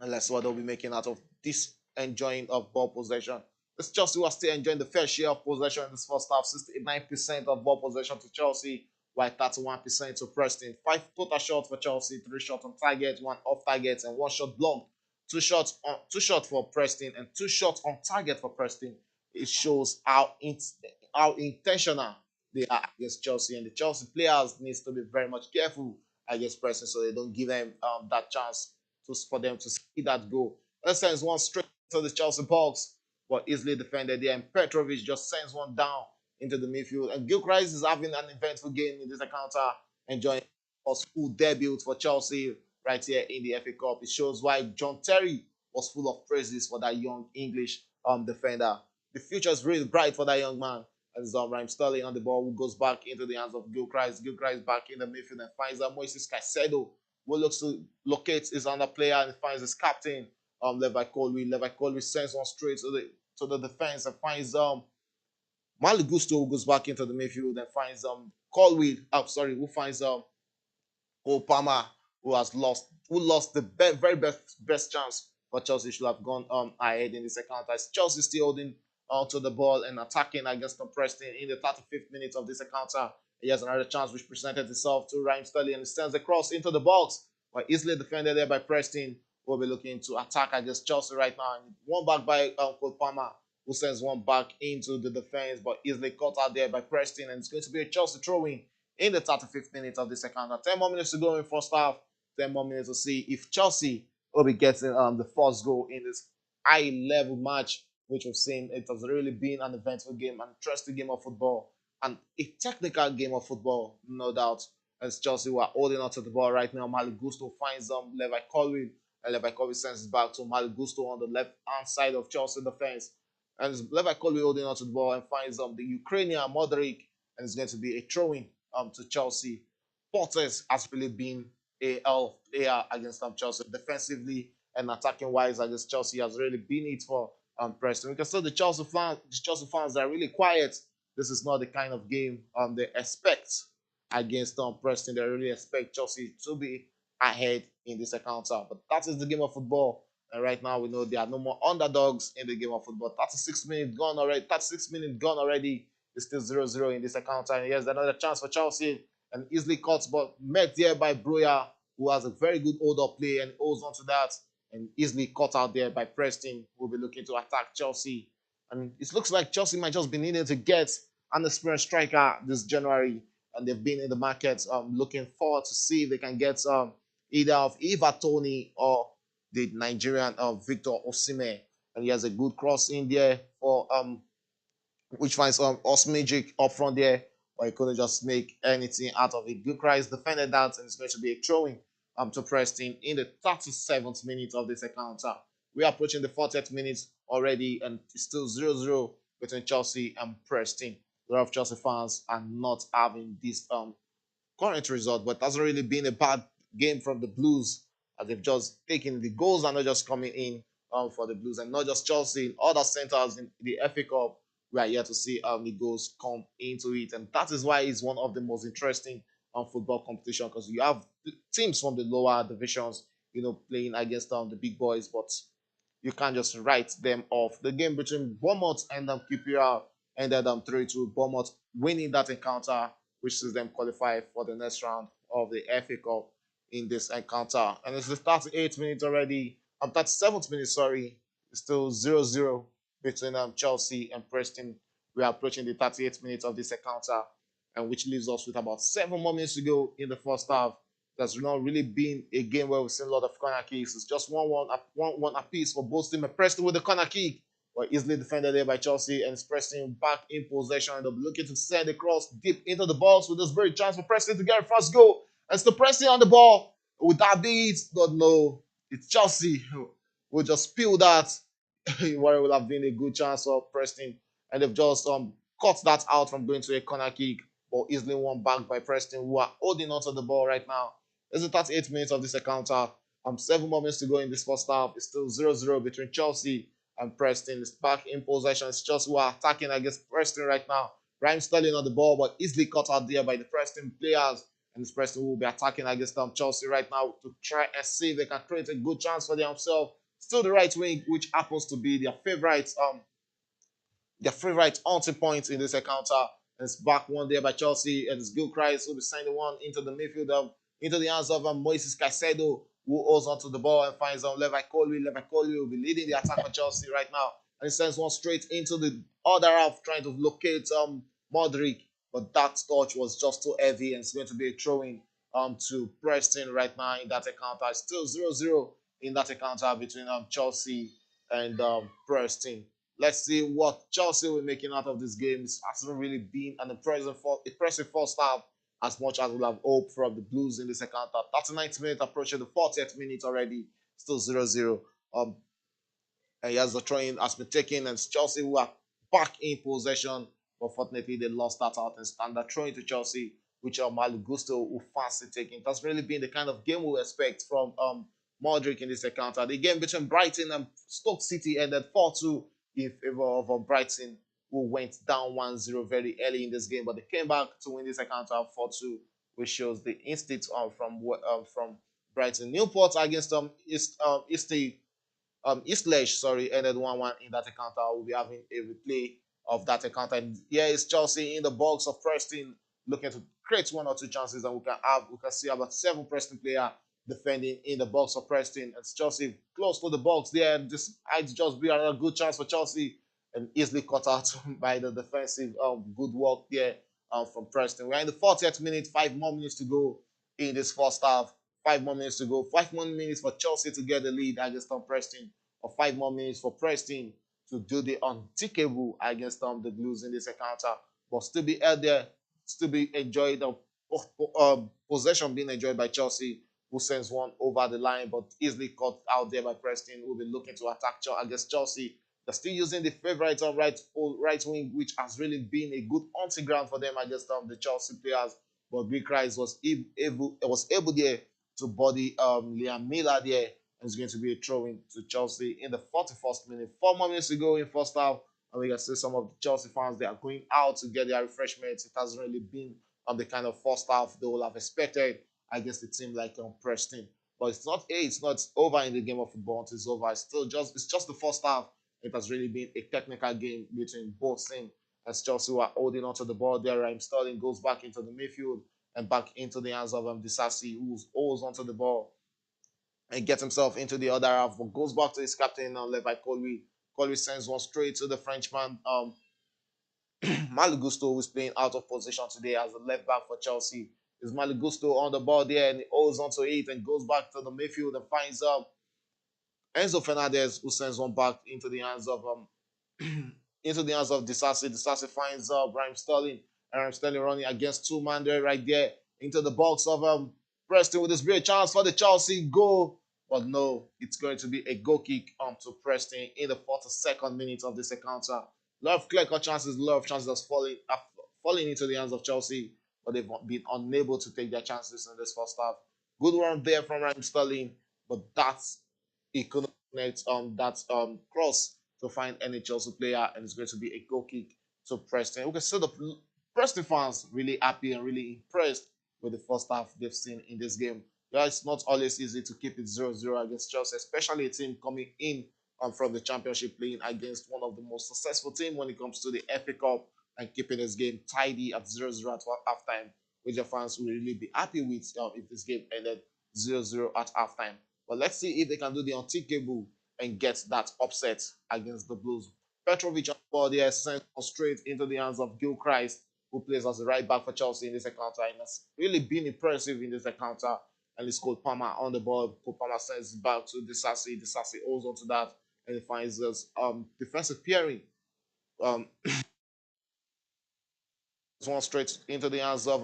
And that's what they'll be making out of this enjoying of ball possession. It's Chelsea who are still enjoying the fair share of possession in this first half. 69% of ball possession to Chelsea, while 31% to Preston. 5 total shots for Chelsea, 3 shots on target, 1 off target, and 1 shot blocked. 2 shots for Preston, and 2 shots on target for Preston. It shows how intentional they are against Chelsea, and the Chelsea players needs to be very much careful against Preston so they don't give them that chance for them to see that goal. That sends one straight to the Chelsea box, but easily defended there. And Petrovic just sends one down into the midfield. And Gilchrist is having an eventful game in this encounter, enjoying a full debut for Chelsea right here in the FA Cup. It shows why John Terry was full of praises for that young English defender. The future is really bright for that young man. And it's Raheem Sterling on the ball, who goes back into the hands of Gilchrist. Gilchrist back in the midfield and finds Moises Caicedo, who looks to locate his under player and finds his captain, Levi Colwill. Levi Colwill sends one straight to the defense and finds Malo Gusto, who goes back into the midfield and finds Colwill. Who finds Palmer, who lost the very best chance for Chelsea should have gone ahead in the second half. Chelsea still holding on to the ball and attacking against Preston in the 35th minute of this encounter. He has another chance which presented itself to Raheem Sterling and he sends the cross into the box, but easily defended there by Preston. We'll be looking to attack against Chelsea right now. One back by Cole Palmer, who sends one back into the defense, but easily caught out there by Preston, and it's going to be a Chelsea throw-in in the 35th minute of the second half. 10 more minutes to go in first half. 10 more minutes to see if Chelsea will be getting the first goal in this high-level match, which we've seen. It has really been an eventful game, an interesting game of football, and a technical game of football, no doubt. As Chelsea who are holding on to the ball right now, Malo Gusto finds Levi Colwill, and Levi Colwill sends it back to Malo Gusto on the left-hand side of Chelsea defense. And Levi Colwill holding on to the ball and finds the Ukrainian Modric, and it's going to be a throw-in to Chelsea. Portes has really been a player against Chelsea defensively and attacking wise against Chelsea has really been it for Preston. We can see the Chelsea fans are really quiet. This is not the kind of game they expect against Preston. They really expect Chelsea to be ahead in this encounter. But that is the game of football. And right now we know there are no more underdogs in the game of football. 36 minutes gone already. 36 minutes gone already. It's still 0-0 in this encounter. And here's another chance for Chelsea. And easily cuts, but met there by Broya, who has a very good hold-up play and holds on to that. And easily caught out there by Preston, who will be looking to attack Chelsea. And it looks like Chelsea might just be needing to get an experienced striker this January. And they've been in the market looking forward to see if they can get either of Eva Tony or the Nigerian Victor Osimhen. And he has a good cross in there for which finds Osmajic up front there, but he couldn't just make anything out of it. Good Christ defended that, and it's going to be a throwing to Preston in the 37th minute of this encounter. We are approaching the 40th minute already, and it's still 0-0 between Chelsea and Preston. A lot of Chelsea fans are not having this current result, but it hasn't really been a bad game from the Blues, as they've just taken the goals are not just coming in for the Blues, and not just Chelsea, other centers in the FA Cup. We are here to see how the goals come into it, and that is why it's one of the most interesting football competition, because you have teams from the lower divisions, playing against the big boys, but you can't just write them off. The game between Bournemouth and QPR ended 3-2. Bournemouth winning that encounter, which sees them qualify for the next round of the FA Cup in this encounter. And it's the 38th minute already. 37th minute, sorry. It's still 0-0 between Chelsea and Preston. We are approaching the 38th minute of this encounter, and which leaves us with about 7 more minutes to go in the first half. There's not really been a game where we've seen a lot of corner kicks. It's just 1-1 apiece for both teams. And Preston with the corner kick, but easily defended there by Chelsea, and it's Preston back in possession. They'll be looking to send the cross deep into the box with this very chance for Preston to get a first goal. And it's the Preston on the ball. Would that be it? Don't know. It's Chelsea. We'll just spill that. Where it would have been a good chance for Preston, and they've just cut that out from going to a corner kick, but easily won back by Preston, who are holding onto the ball right now. It's the 38th minute of this encounter, 7 moments to go in this first half. It's still 0-0 between Chelsea and Preston. It's back in possession. It's Chelsea who are attacking against Preston right now. Raheem Sterling on the ball, but easily caught out there by the Preston players. And this Preston will be attacking against Chelsea right now to try and see if they can create a good chance for themselves. Still the right wing, which happens to be their favorite hunting point in this encounter. And it's back one there by Chelsea, and it's Gil Christ who will be sending one into the midfield, into the hands of Moises Caicedo, who holds onto the ball and finds Levi Colwill. Levi Colwill will be leading the attack for Chelsea right now, and he sends one straight into the other half, trying to locate Modric, but that touch was just too heavy, and it's going to be a throw-in to Preston right now in that encounter. It's still 0-0 in that encounter between Chelsea and Preston. Let's see what Chelsea will be making out of this game. It hasn't really been an impressive first half as much as we'll have hoped from the Blues in the second half. 39th minute approaching the 40th minute already, still 0-0. And yes, the throw-in has been taken, and Chelsea who are back in possession. But fortunately, they lost that out and standard throw-in to Chelsea, which Malo Gusto will fancy taking. It has really been the kind of game we expect from Modric in this encounter. The game between Brighton and Stoke City ended 4-2 in favor of Brighton, who went down 1-0 very early in this game, but they came back to win this encounter 4-2, which shows the instinct from Brighton. Newport against Eastleigh, sorry, ended 1-1 in that encounter. We'll be having a replay of that encounter. And here is Chelsea in the box of Preston, looking to create one or two chances, and we can see about 7 Preston players defending in the box of Preston. And Chelsea close to the box there. This might just be another good chance for Chelsea, and easily cut out by the defensive good work there from Preston. We're in the 40th minute, 5 more minutes to go in this first half. 5 more minutes to go. 5 more minutes for Chelsea to get the lead against Preston, or 5 more minutes for Preston to do the unthinkable against the Blues in this encounter. But still be out there, still be enjoyed. Possession being enjoyed by Chelsea, who sends one over the line, but easily caught out there by Preston, who will be looking to attack against Chelsea. They're still using the favorite right wing, which has really been a good hunting ground for them against the Chelsea players. But Greek Rice was able there to body Liam Miller there, and it's going to be a throw-in to Chelsea in the 41st minute. 4 more minutes to go in first half, and we can see some of the Chelsea fans, they are going out to get their refreshments. It hasn't really been the kind of first half they will have expected against a team like Preston. But it's not over in the game of football until it's over. It's just the first half. It has really been a technical game between both teams, as Chelsea were holding onto the ball there. Raheem Sterling goes back into the midfield and back into the hands of Disasi, who holds onto the ball and gets himself into the other half, but goes back to his captain, Levi Colwill. Colwill sends one straight to the Frenchman, Malagusto, who's playing out of position today as a left back for Chelsea. Is Malagusto on the ball there, and he holds onto it and goes back to the midfield and finds Enzo Fernandez, who sends one back into the hands of into the hands of Disasi. Disasi finds Raheem Sterling, and Raheem Sterling running against 2 man there, right there into the box of Preston, with this great chance for the Chelsea goal. But no, it's going to be a goal kick to Preston in the 42nd minute of this encounter. A lot of clear cut chances, a lot of chances that's falling into the hands of Chelsea, but they've been unable to take their chances in this first half. Good run there from Raheem Sterling, but he couldn't connect that cross to find any Chelsea player, and it's going to be a goal kick to Preston. We can see the Preston fans really happy and really impressed with the first half they've seen in this game. Yeah, it's not always easy to keep it 0-0 against Chelsea, especially a team coming in from the Championship, playing against one of the most successful teams when it comes to the FA Cup, and keeping this game tidy at 0-0 at halftime, which the fans will really be happy with if this game ended 0-0 at halftime. But let's see if they can do the unthinkable and get that upset against the Blues. Petrovic on the ball there, sent straight into the hands of Gil Christ, who plays as a right back for Chelsea in this encounter, and has really been impressive in this encounter. And it's Cole Palmer on the ball. Cole Palmer sends it back to Disasi. Disasi holds on to that, and he finds this defensive pairing. Um, one straight into the hands of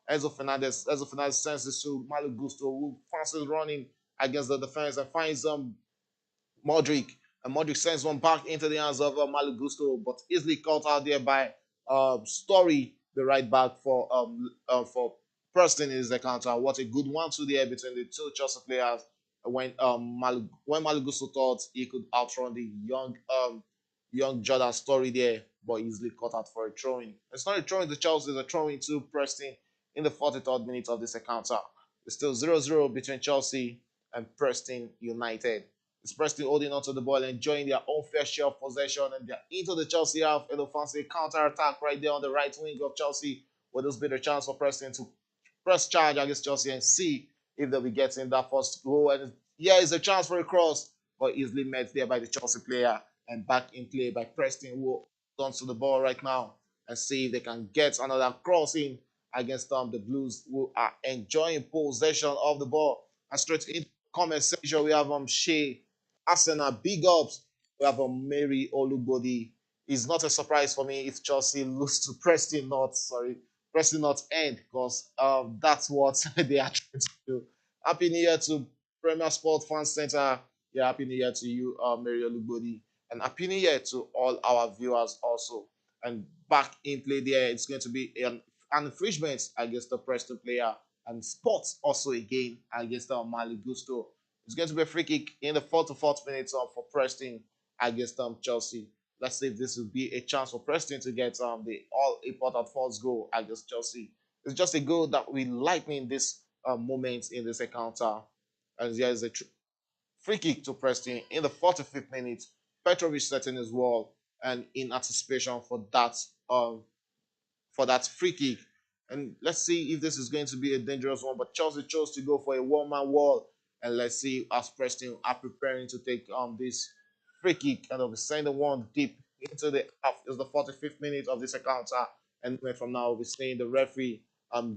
Enzo Fernandez. Enzo Fernandez sends this to Malo Gusto, who fancies running against the defense and finds Modric. And Modric sends one back into the hands of Malo Gusto, but easily caught out there by Story, the right back for Preston in his encounter. What a good 1-2 there between the two Chelsea players. when Maligusto thought he could outrun the young Jordan Story there, but easily caught out for a throwing. It's not a throwing to Chelsea, it's a throwing to Preston in the 43rd minute of this encounter. It's still 0-0 between Chelsea and Preston United. It's Preston holding onto the ball, enjoying their own fair share of possession, and they're into the Chelsea half. It'll fancy a counter attack right there on the right wing of Chelsea, where there's been a chance for Preston to press charge against Chelsea and see if they'll be getting that first goal. And yeah, it's a chance for a cross, but easily met there by the Chelsea player and back in play by Preston, who turns to the ball right now and see if they can get another cross in against the Blues, who are enjoying possession of the ball. And straight in comment section, we have Shea Arsenal, big ups. We have Mary Olugbodi. It's not a surprise for me if Chelsea lose to Preston North. Sorry, Preston North End, because that's what they are trying to do. Happy New Year to Premier Sport Fan Center. Yeah, happy New Year to you, Mary Olugbodi, and happy New Year to all our viewers also. And back in play there, it's going to be an infringement against the Preston player, and sports also again against Mali Gusto. It's going to be a free kick in the 4th minutes for Preston against Chelsea. Let's see if this will be a chance for Preston to get the all important first goal against Chelsea. It's just a goal that we lightning this moment in this encounter. And there is a free kick to Preston in the 45th minute. Petrovic setting his wall and in anticipation for that free kick. And let's see if this is going to be a dangerous one. But Chelsea chose to go for a one-man wall. And let's see as Preston are preparing to take this free kick, and they'll be sending one deep into the half. It's the 45th minute of this encounter. And from now, we'll be seeing the referee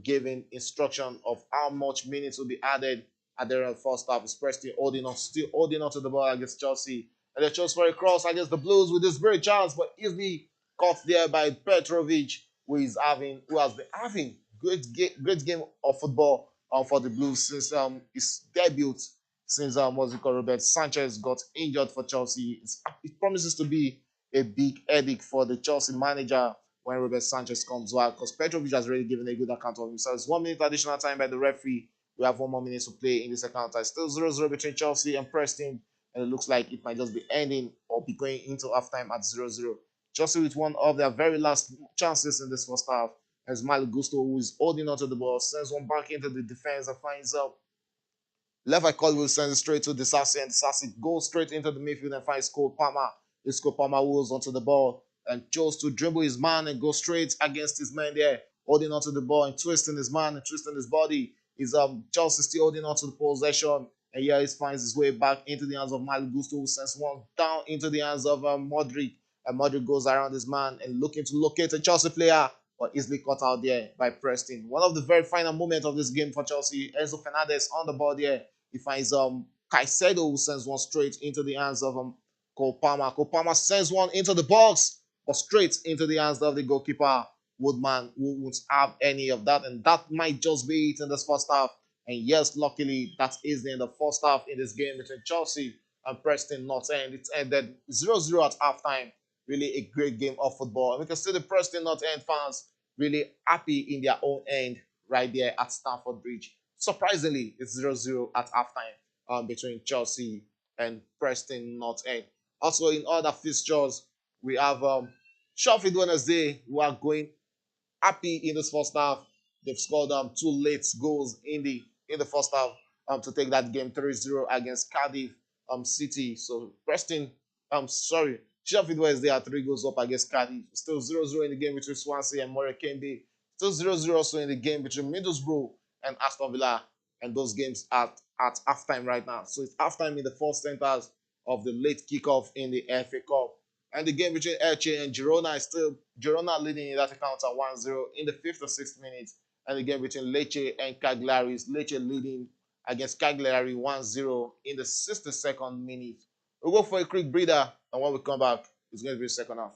giving instruction of how much minutes will be added at the end of the first half. It's Preston still holding on to the ball against Chelsea. And they chose for a cross against the Blues with this great chance, but easily caught there by Petrovic, who has been having great game of football for the Blues since his debut, since what's it called, Robert Sanchez got injured for Chelsea. It promises to be a big headache for the Chelsea manager when Robert Sanchez comes back, because Petrovic has already given a good account of himself. It's 1 minute additional time by the referee. We have 1 more minute to play in this encounter. It's still 0-0 between Chelsea and Preston, and it looks like it might just be ending or be going into halftime at 0-0. Chelsea with one of their very last chances in this first half, as Malo Gusto, who is holding onto the ball, sends one back into the defense and finds Levi Colwill sends it straight to Disasi, and Disasi goes straight into the midfield and finds Cole Palmer. This Cole Palmer holds onto the ball and chose to dribble his man and go straight against his man there, holding onto the ball and twisting his man and twisting his body. Is Chelsea still holding onto the possession, and here he finds his way back into the hands of Malo Gusto, who sends one down into the hands of Modric, and Modric goes around his man and looking to locate a Chelsea player, but easily caught out there by Preston. One of the very final moments of this game for Chelsea, Enzo Fernandez on the ball there. He finds Caicedo, who sends one straight into the hands of Cole Palmer. Cole Palmer sends one into the box, but straight into the hands of the goalkeeper, Woodman, who won't have any of that. And that might just be it in this first half. And yes, luckily, that is in the first half in this game between Chelsea and Preston North End. It ended 0-0 at halftime. Really a great game of football. And we can see the Preston North End fans really happy in their own end right there at Stamford Bridge. Surprisingly, it's 0-0 at halftime between Chelsea and Preston North End. Also, in other fixtures, we have Sheffield Wednesday, who are going happy in this first half. They've scored two late goals in the first half to take that game 3-0 against Cardiff City. So Preston, sorry, Sheffield Wednesday are 3 goals up against Cardiff. Still 0-0 in the game between Swansea and Morecambe. Still 0-0 also in the game between Middlesbrough and Aston Villa. And those games at halftime right now. So it's halftime in the first centers of the late kickoff in the FA Cup. And the game between Elche and Girona is still Girona leading in that account at 1-0 in the 5th or 6th minute. And the game between Lecce and Cagliari is Lecce leading against Cagliari 1-0 in the 62nd minute. We'll go for a quick breather, and when we come back, it's going to be the second half.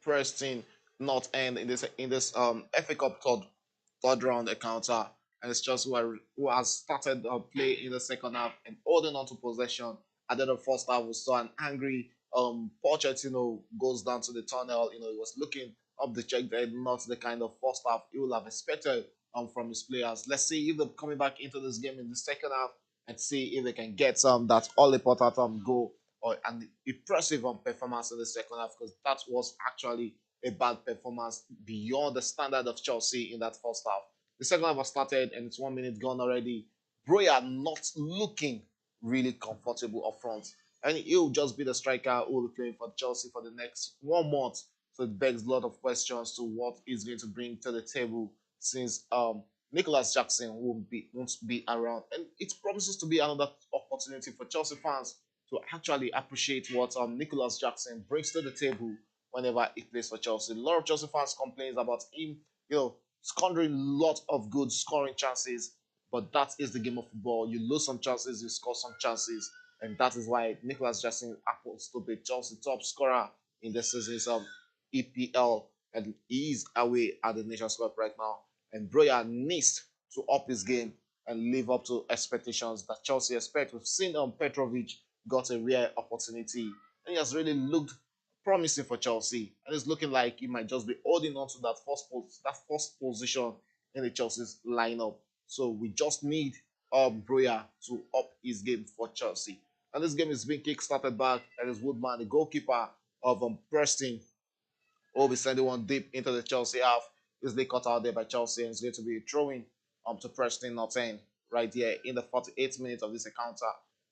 Preston North End in this FA Cup third round encounter, and it's just who has started play in the second half and holding on to possession. At the end of the first half, we saw an angry Pochettino goes down to the tunnel. He was looking up the check there, not the kind of first half he would have expected from his players. Let's see if they're coming back into this game in the second half and see if they can get that all important goal or an impressive performance in the second half, because that was actually a bad performance beyond the standard of Chelsea in that first half. The second half has started and it's 1 minute gone already. Broya not looking really comfortable up front. And he'll just be the striker who will be playing for Chelsea for the next 1 month. So it begs a lot of questions to what he's going to bring to the table, since Nicholas Jackson won't be around. And it promises to be another opportunity for Chelsea fans to actually appreciate what Nicholas Jackson brings to the table whenever he plays for Chelsea. A lot of Chelsea fans complain about him, squandering a lot of good scoring chances, but that is the game of football. You lose some chances, you score some chances, and that is why Nicholas Jackson happens to be Chelsea top scorer in the season's EPL, and he is away at the Nations Cup right now. And Broya needs to up his game and live up to expectations that Chelsea expect. We've seen Petrovic got a rare opportunity, and he has really looked promising for Chelsea, and it's looking like he might just be holding on to that first position in the Chelsea's lineup. So we just need Broya to up his game for Chelsea. And this game is being kick-started back, and it's Woodman, the goalkeeper of Preston, will be sending one deep into the Chelsea half. Easily cut out there by Chelsea, and it's going to be throwing to Preston North End right here in the 48th minute of this encounter.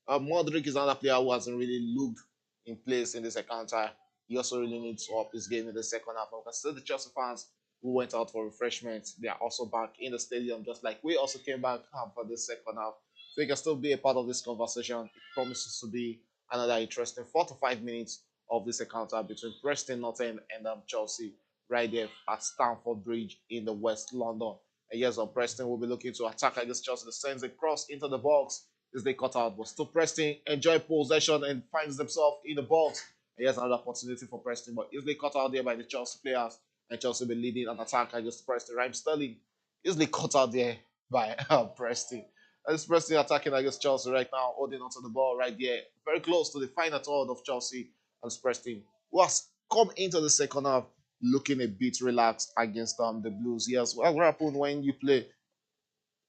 Modric is another player who hasn't really looked in place in this encounter. He also really needs to up his game in the second half. And still the Chelsea fans who went out for refreshment, they are also back in the stadium, just like we also came back for the second half. So you can still be a part of this conversation. It promises to be another interesting 4 to 5 minutes of this encounter between Preston North End and Chelsea right there at Stamford Bridge in the West London. And yes, Preston will be looking to attack against Chelsea. The sends a cross into the box. This they cut out, but still Preston enjoy possession and finds themselves in the box. And here's another opportunity for Preston, but easily cut out there by the Chelsea players. And Chelsea will be leading an attack against Preston. Raheem Sterling easily cut out there by Preston. And it's Preston attacking against Chelsea right now, holding onto the ball right there, very close to the final third of Chelsea. And Preston, who has come into the second half looking a bit relaxed against the Blues. Yes, what happens when you play,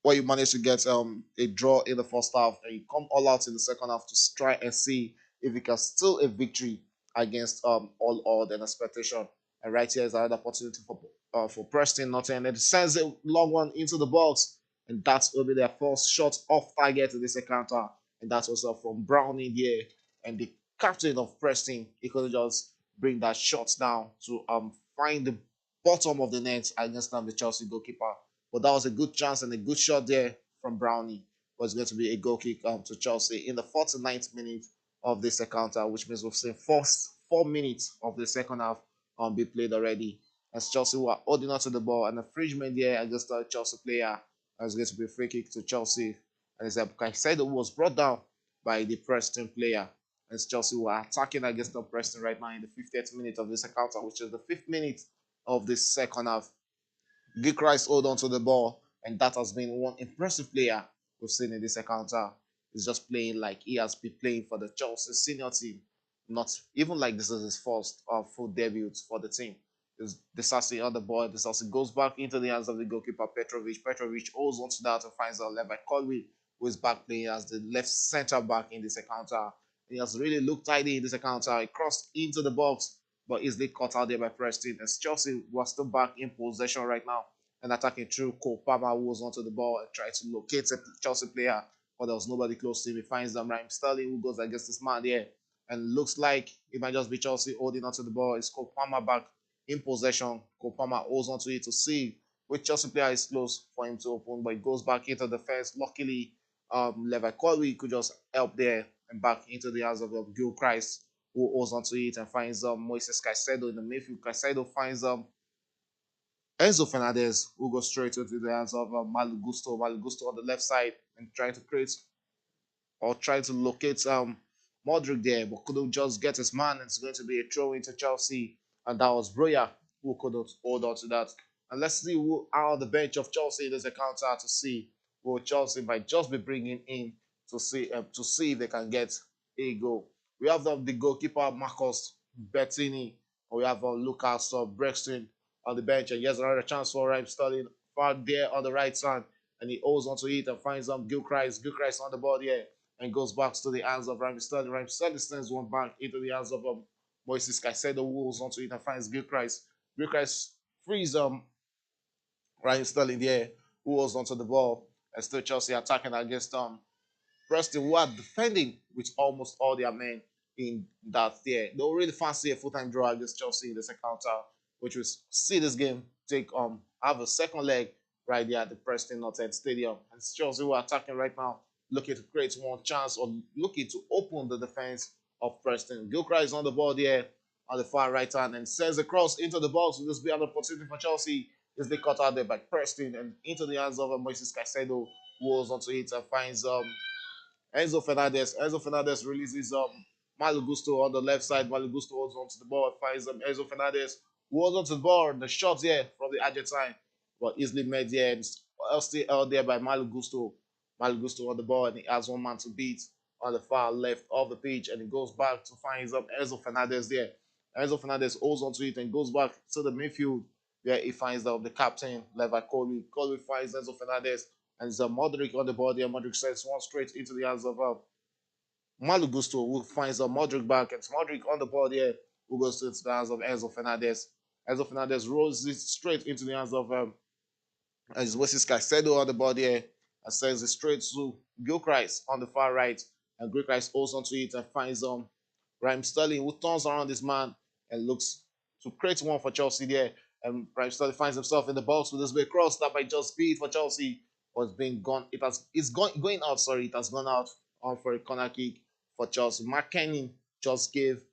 where you manage to get a draw in the first half and you come all out in the second half to try and see if you can still a victory against all odd and expectation. And right here is another opportunity for Preston Northend, and it sends a long one into the box, and that will be their first shot off target in this encounter, and that was from Brownie here, and the captain of Preston, he could just bring that shot down to find the bottom of the net against the Chelsea goalkeeper. But that was a good chance and a good shot there from Brownie. Was going to be a goal kick to Chelsea in the 49th minute of this encounter, which means we've seen first 4 minutes of the second half be played already. As Chelsea were holding on to the ball, and a infringement there against the Chelsea player. It's going to be a free kick to Chelsea. And it's Caicedo who was brought down by the Preston player. As Chelsea were attacking against the Preston right now in the 50th minute of this encounter, which is the 5th minute of this second half. Gilchrist hold on to the ball, and that has been one impressive player we've seen in this encounter. He's just playing like he has been playing for the Chelsea senior team, not even like this is his first full debut for the team. Disasi on the ball. Disasi goes back into the hands of the goalkeeper Petrovic. Petrovic holds onto that and finds out left by Colby, who is back playing as the left centre back in this encounter. He has really looked tidy in this encounter. He crossed into the box, but easily caught out there by Preston. As Chelsea was still back in possession right now and attacking through Cole Palmer, who was onto the ball and tried to locate a Chelsea player, but there was nobody close to him. He finds them. Raheem Sterling, who goes against this man there, and looks like it might just be Chelsea holding onto the ball. It's Cole Palmer back in possession. Cole Palmer holds onto it to see which Chelsea player is close for him to open, but it goes back into the fence. Luckily, Levi Colby could just help there and back into the hands of Gilchrist, who holds onto it and finds Moises Caicedo in the midfield. Caicedo finds Enzo Fernandez, who goes straight into the hands of Malo Gusto. Malo Gusto on the left side and trying to create or trying to locate Modric there, but couldn't just get his man. It's going to be a throw into Chelsea and that was Broya who couldn't hold on to that. And let's see who are on the bench of Chelsea. There's a counter to see who Chelsea might just be bringing in to see if they can get a goal. We have the goalkeeper Marcos Bettini, and we have Lucas Brexton on the bench. And here's another chance for Raheem Sterling far there on the right side, and he holds onto it and finds Gilchrist. Gilchrist on the ball here and goes back to the hands of Raheem Sterling. Raheem Sterling sends one back into the hands of Moises Caicedo, who holds onto it and finds Gilchrist. Gilchrist frees Raheem Sterling there, who holds onto the ball, and still Chelsea attacking against Preston, who are defending with almost all their men in that there. They don't really fancy a full-time draw against Chelsea in the second counter, which will see this game take have a second leg right there at the Preston North End Stadium. And it's Chelsea who are attacking right now, looking to create one chance or looking to open the defense of Preston. Gilchrist is on the ball there on the far right hand and sends a cross into the box. Will this be an opportunity for Chelsea? Is they cut out there by Preston and into the hands of Moises Caicedo, who holds onto it and finds Enzo Fernandez. Enzo Fernandez releases Malo Gusto on the left side. Malo Gusto holds onto the ball and finds Enzo Fernandez, who holds onto the ball. The shot here from the Argentine, but easily made here and still out there by Malo Gusto. Malo Gusto on the ball and he has one man to beat on the far left of the pitch, and he goes back to find Enzo Fernandez there. Enzo Fernandez holds onto it and goes back to the midfield where he finds the captain, Levi Colby. Colby finds Enzo Fernandez and it's Modric on the ball there. Modric sends one straight into the hands of Malu Gusto, who finds Modric back. And it's Modric on the ball there, who goes to the hands of Enzo Fernandez. Enzo Fernandez rolls it straight into the hands of Wesley Caicedo on the ball there and sends it straight to Gilchrist on the far right. And Gilchrist holds onto it and finds Raheem Sterling, who turns around this man and looks to create one for Chelsea there. And Raheem Sterling finds himself in the box with this big cross that might just be for Chelsea, was being gone. It's going out. Sorry, it has gone out for a corner kick for Chelsea. Mark Kenny just gave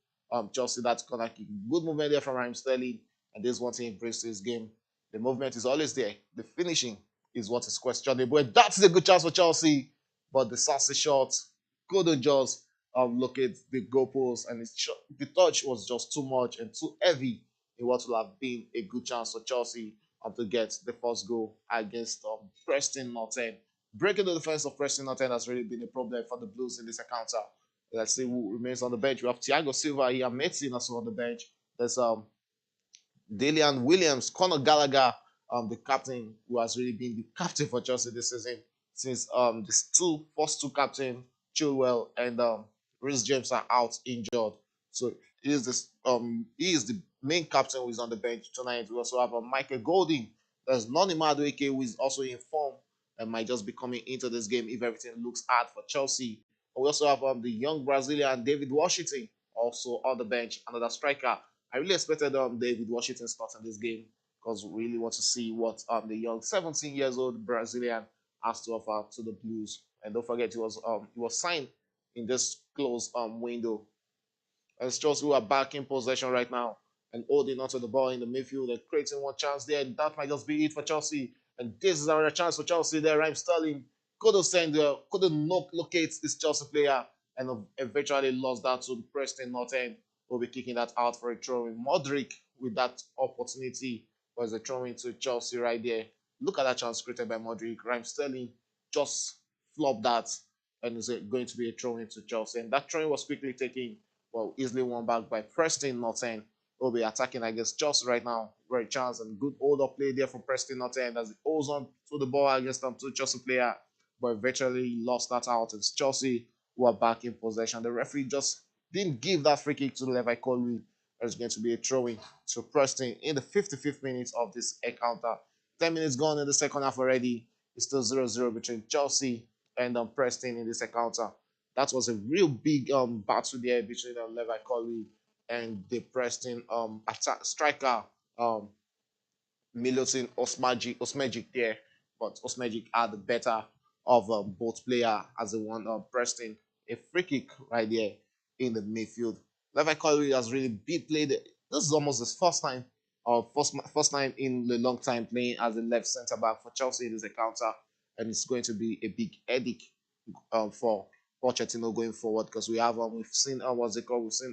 Chelsea that corner kick. Good movement there from Raheem Sterling, and this is one thing he brings to his game. The movement is always there. The finishing is what is questionable. And that's a good chance for Chelsea, but the sassy shot couldn't just locate the goalpost, and the touch was just too much and too heavy in what will have been a good chance for Chelsea to get the first goal against Preston North End. Breaking the defense of Preston North End has really been a problem for the Blues in this encounter. Let's see who remains on the bench. We have Thiago Silva here, Metsin also on the bench. There's Dalian Williams, Conor Gallagher, the captain who has really been the captain for Chelsea this season since the first two captain Chilwell and Reece James are out injured. So he is the main captain who is on the bench tonight. We also have Michael Golding. There's Noni Madueke who is also in form and might just be coming into this game if everything looks hard for Chelsea. And we also have the young Brazilian David Washington also on the bench, another striker. I really expected David Washington starting this game because we really want to see what the young 17 years old Brazilian has to offer to the Blues. And don't forget, he was signed in this close window. And it's Chelsea who are back in possession right now and holding onto the ball in the midfield and creating one chance there. That might just be it for Chelsea. And this is another chance for Chelsea there. Raheem Sterling couldn't locate this Chelsea player and eventually lost that to Preston North End. Will be kicking that out for a throw in. Modric with that opportunity was a throw into Chelsea right there. Look at that chance created by Modric. Raheem Sterling just flopped that and is going to be a throw into Chelsea. And that throw was quickly taken, well, easily won back by Preston North End. Will be attacking against Chelsea right now. Great chance and good hold-up play there from Preston North End as he holds on to the ball against them to Chelsea player, but eventually lost that out. It's Chelsea who are back in possession. The referee just didn't give that free kick to Levi Colby. There's going to be a throwing to Preston in the 55th minute of this encounter. 10 minutes gone in the second half already. It's still 0-0 between Chelsea and Preston in this encounter. That was a real big battle there between Levi Colby and the Preston attack striker Milutin Osmajic there. But Osmajic had the better of both player as the one Preston a free kick right there in the midfield. Levi Colby has really been played. This is almost his first time, first time in a long time playing as a left centre back for Chelsea in this encounter, and it's going to be a big headache for Pochettino going forward because we've seen what's it called? We've seen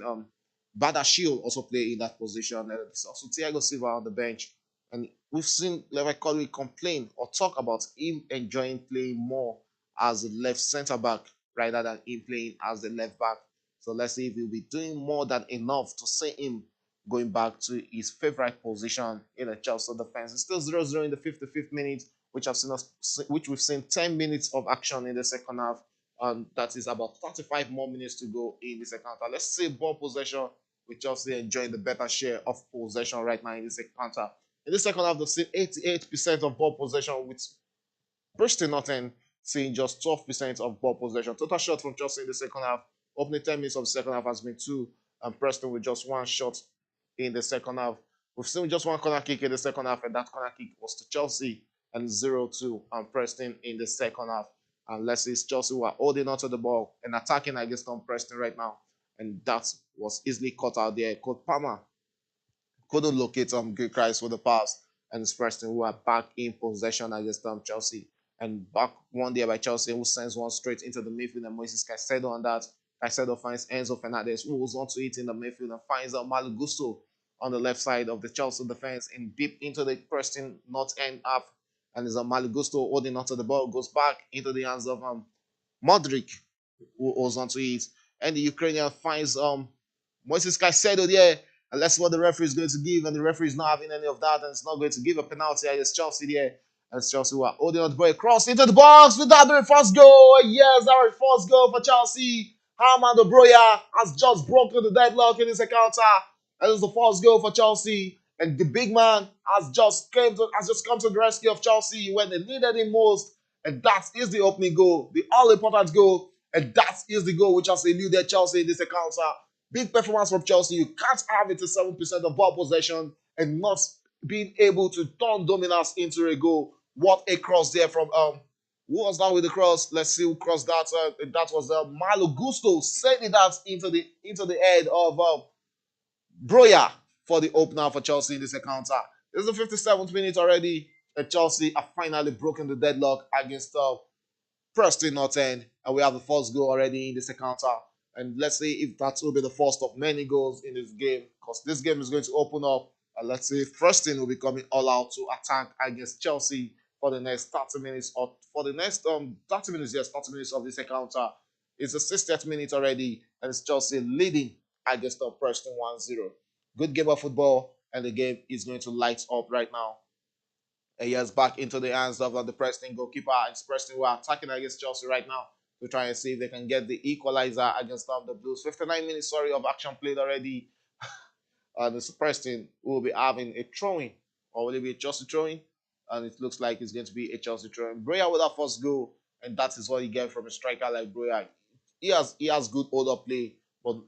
Badashil also play in that position. And there's also Thiago Silva on the bench. And we've seen Levi Colwill complain or talk about him enjoying playing more as the left centre back rather than him playing as the left back. So let's see if he'll be doing more than enough to see him going back to his favorite position in the Chelsea defense. It's still 0-0 in the 55th minute, which we've seen 10 minutes of action in the second half. And that is about 35 more minutes to go in the second half. Let's see ball possession with Chelsea enjoying the better share of possession right now in the second half. In the second half, they've seen 88% of ball possession with Preston Northend seeing just 12% of ball possession. Total shot from Chelsea in the second half. Opening 10 minutes of the second half has been two, and Preston with just one shot in the second half. We've seen just one corner kick in the second half, and that corner kick was to Chelsea and 0-2 and Preston in the second half. And let's see, Chelsea were holding onto the ball and attacking against Preston right now. And that was easily caught out there. Cole Palmer couldn't locate Gil Christ for the pass, and it's Preston who are back in possession against Chelsea. And back one there by Chelsea, who sends one straight into the midfield, and Moises Caicedo on that. Caicedo finds Enzo Fernandez, who was onto it in the midfield, and finds Malo Gusto on the left side of the Chelsea defense and deep into the Preston north end half. And there's Malo Gusto holding onto the ball, goes back into the hands of Modric, who holds onto it. And the Ukrainian finds Moises Caicedo there. And that's what the referee is going to give. And the referee is not having any of that. And it's not going to give a penalty against Chelsea there. And it's Chelsea who are holding on the ball across into the box with that very first goal. Yes, our first goal for Chelsea. Armando Broya has just broken the deadlock in his encounter. And it's the first goal for Chelsea. And the big man has just come to the rescue of Chelsea when they needed him most. And that is the opening goal, the all-important goal. And that is the goal which has eluded Chelsea in this encounter. Big performance from Chelsea. You can't have 87% of ball possession and not being able to turn dominance into a goal. What a cross there from who was that with the cross? Let's see who crossed that. That was Malo Gusto sending that into the head of Broya for the opener for Chelsea in this encounter. This is the 57th minute already, and Chelsea have finally broken the deadlock against Preston Northend, and we have the first goal already in this encounter. And let's see if that will be the first of many goals in this game, because this game is going to open up. And let's see if Preston will be coming all out to attack against Chelsea for the next 30 minutes, or for the next 30 minutes, yes, 30 minutes of this encounter. It's the 60th minute already, and it's Chelsea leading against Preston 1-0. Good game of football, and the game is going to light up right now. And yes, back into the hands of the Preston goalkeeper. It's Preston who are attacking against Chelsea right now to try and see if they can get the equalizer against the Blues. 59 minutes, sorry, of action played already. This Preston will be having a throwing, or will it be a Chelsea throwing? And it looks like it's going to be a Chelsea throwing. Broya with that first goal, and that is what you get from a striker like Broya. He has good order play, but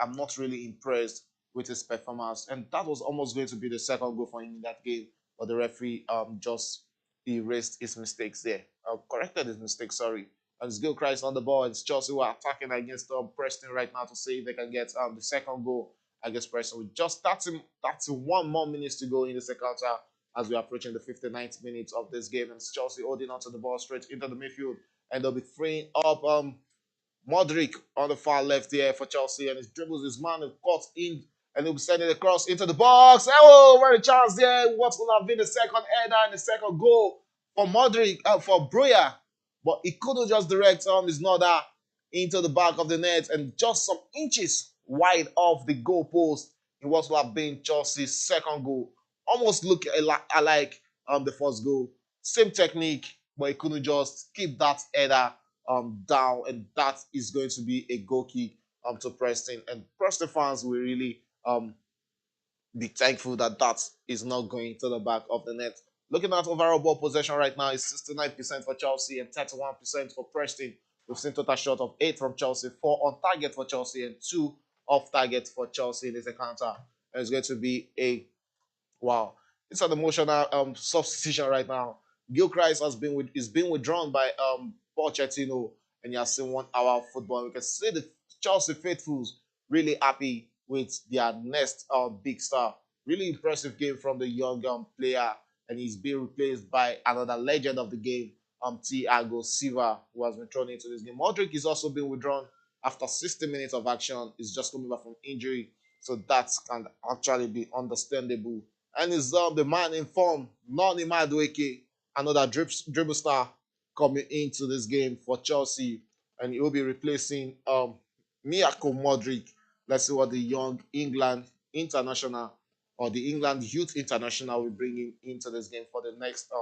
I'm not really impressed with his performance. And that was almost going to be the second goal for him in that game, but the referee just erased his mistakes there. Corrected his mistakes, sorry. And it's Gil Christ on the ball. It's Chelsea who are attacking against Preston right now to see if they can get the second goal against Preston with just 31 more minutes to go in the second half as we're approaching the 59th minute of this game. And it's Chelsea holding onto the ball straight into the midfield, and they'll be freeing up Modric on the far left here for Chelsea, and he dribbles his man and cuts in, and he'll be sending it across into the box. Oh, very chance there. What would have been the second header and the second goal for Modric, for Broya, but he couldn't just direct his nodder into the back of the net, and just some inches wide off the goal post in what would have been Chelsea's second goal. Almost look alike the first goal. Same technique, but he couldn't just keep that header down, and that is going to be a goal kick to Preston. And Preston fans will really be thankful that that is not going to the back of the net. Looking at overall ball possession right now, is 69% for Chelsea and 31% for Preston. We've seen total shot of 8 from Chelsea, 4 on target for Chelsea, and 2 off target for Chelsea in this encounter. And it's going to be a wow. It's an emotional substitution right now. Gilchrist is being withdrawn by Pochettino, and you have seen 1 hour of football. We can see the Chelsea faithfuls really happy with their next big star. Really impressive game from the young player, and he's being replaced by another legend of the game, Thiago Silva, who has been thrown into this game. Modric is also being withdrawn after 60 minutes of action. He's just coming back from injury. So that can actually be understandable. And it's the man in form, Noni Madueke, another dribble star coming into this game for Chelsea. And he will be replacing Miyako Modric. Let's see what the young England international or the England youth international will bring him into this game for the next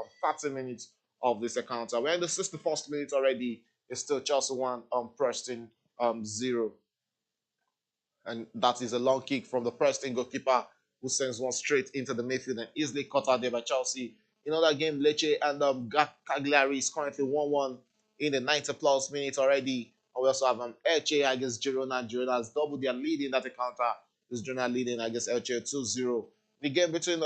30 minutes of this encounter. We're in the 61st minute already. It's still Chelsea 1, Preston 0. And that is a long kick from the Preston goalkeeper who sends one straight into the midfield and easily cut out there by Chelsea. In another game, Lecce and Cagliari is currently 1-1 in the 90 plus minutes already. And we also have Elche against Girona. Girona has doubled their lead in that encounter. This Girona leading against Elche 2-0. The game between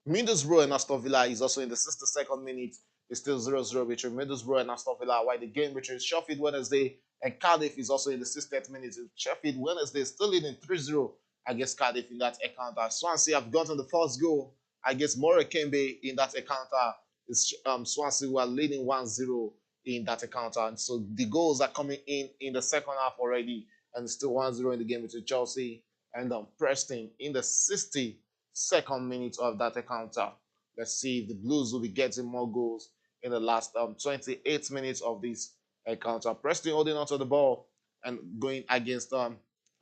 Middlesbrough and Aston Villa is also in the 62nd minute. It's still 0-0 between Middlesbrough and Aston Villa, while the game between Sheffield Wednesday and Cardiff is also in the 60th minute. Sheffield Wednesday is still leading 3-0 against Cardiff in that encounter. Swansea have gotten the first goal against Morecambe in that encounter. It's Swansea who are leading 1-0 in that encounter. And so the goals are coming in the second half already, and it's still 1-0 in the game between Chelsea and Preston in the 62nd minute of that encounter. Let's see if the Blues will be getting more goals in the last 28 minutes of this encounter. Preston holding onto the ball and going against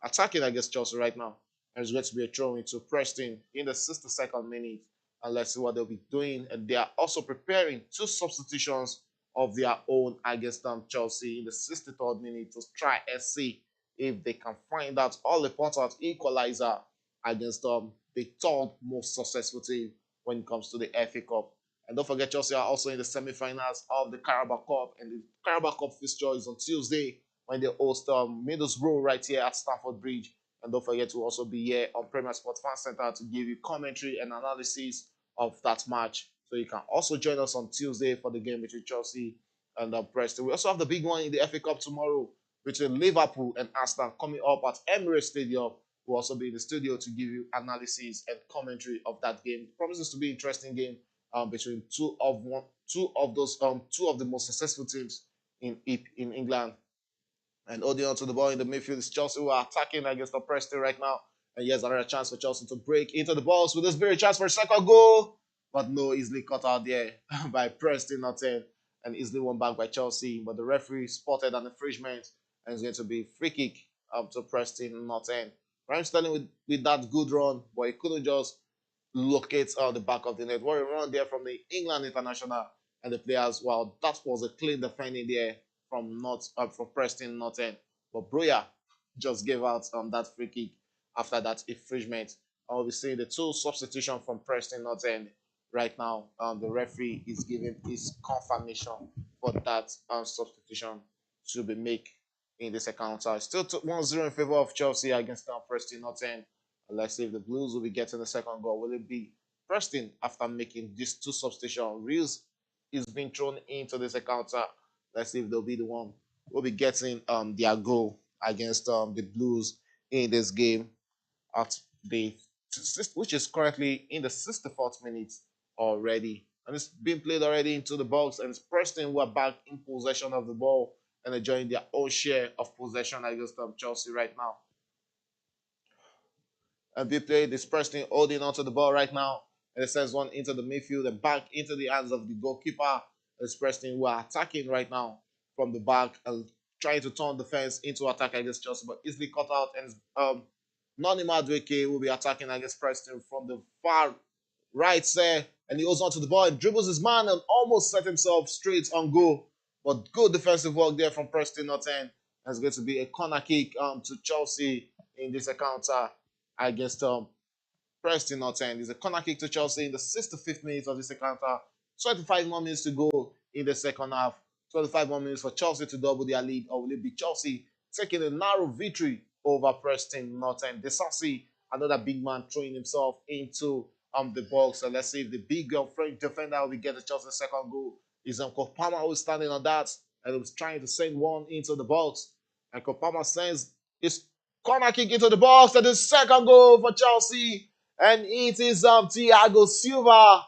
attacking against Chelsea right now. There's going to be a throw into Preston in the 62nd minute. And let's see what they'll be doing. And they are also preparing two substitutions of their own against Chelsea in the 63rd minute to try and see if they can find out all important equalizer against the third most successful team when it comes to the FA Cup. And don't forget, Chelsea are also in the semi-finals of the Carabao Cup. And the Carabao Cup fixture is on Tuesday when they host Middlesbrough right here at Stamford Bridge. And don't forget to also be here on Premier Sports Fan Center to give you commentary and analysis of that match. So you can also join us on Tuesday for the game between Chelsea and Preston. We also have the big one in the FA Cup tomorrow between Liverpool and Arsenal coming up at Emirates Stadium. We'll also be in the studio to give you analysis and commentary of that game. It promises to be an interesting game between two of the most successful teams in England. And holding on to the ball in the midfield is Chelsea, who are attacking against the Preston right now. And here's another chance for Chelsea to break into the balls with this very chance for a second goal. But no, easily cut out there by Preston Northend and easily won back by Chelsea. But the referee spotted an infringement and it's going to be free kick to Preston Northend. Raheem Sterling with that good run, but he couldn't just locate the back of the net. What a run there from the England international and the players. Well, that was a clean defending there from Preston Northend. But Broya just gave out that free kick after that infringement. And we'll be seeing the two substitution from Preston Northend right now. The referee is giving his confirmation for that substitution to be made in this encounter. Still took 1-0 in favor of Chelsea against Preston Northend. Let's see if the Blues will be getting the second goal. Will it be Preston after making these two substitutions? Reels is being thrown into this encounter. Let's see if they'll be the one who will be getting their goal against the Blues in this game at the which is currently in the 64th minute already. And it's been played already into the box, and it's Preston who are back in possession of the ball and enjoying their own share of possession against Chelsea right now. And they play this Preston holding onto the ball right now. And it sends one into the midfield and back into the hands of the goalkeeper. It's Preston who are attacking right now from the back and trying to turn defense into attack against Chelsea, but easily cut out. And Noni Madueke will be attacking against Preston from the far right side. And he goes onto the ball and dribbles his man and almost set himself straight on goal. But good defensive work there from Preston Northend. And it's going to be a corner kick to Chelsea in this encounter against Preston Northend. It's a corner kick to Chelsea in the 65th minute of this encounter. 25 more minutes to go in the second half. 25 more minutes for Chelsea to double their lead, or will it be Chelsea taking a narrow victory over Preston Northend? Desasi, another big man, throwing himself into the box. So let's see if the big French defender will get the Chelsea second goal. Is Kopama who is standing on that and he was trying to send one into the box. And Kopama sends his corner kick into the box and the second goal for Chelsea. And it is Thiago Silva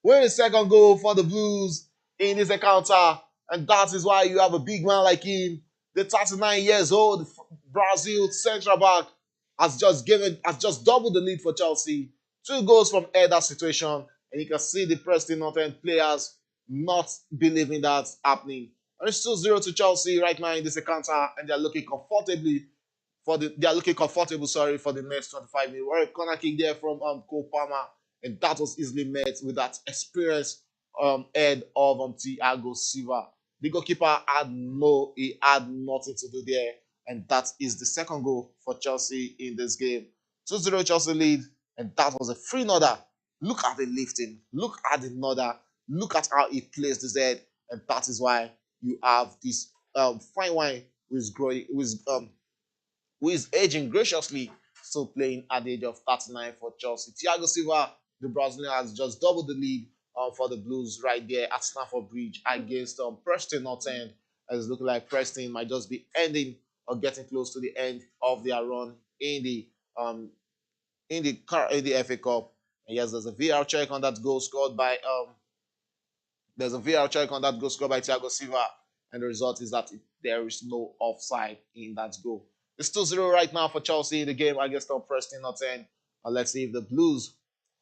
with the second goal for the Blues in this encounter. And that is why you have a big man like him, the 39 years old Brazil central back, has just doubled the lead for Chelsea. Two goals from that situation, and you can see the Preston North End players not believing that's happening. And it's 2-0 to Chelsea right now in this encounter, and they are looking comfortable, sorry, for the next 25 minutes. We're a corner kick there from Cole Palmer, and that was easily met with that experience head of Thiago Silva. The goalkeeper he had nothing to do there, and that is the second goal for Chelsea in this game. 2-0 Chelsea lead, and that was a free nodder. Look at the lifting, look at the nodder, look at how he placed his head, and that is why you have this fine wine who is aging graciously, still playing at the age of 39 for Chelsea. Thiago Silva, the Brazilian, has just doubled the lead for the Blues right there at Stamford Bridge against Preston North End. It's looking like Preston might just be ending or getting close to the end of their run in the FA Cup. And yes, there's a VR check on that goal scored by Thiago Silva, and the result is that there is no offside in that goal. It's 2-0 right now for Chelsea in the game against Preston North End. And let's see if the Blues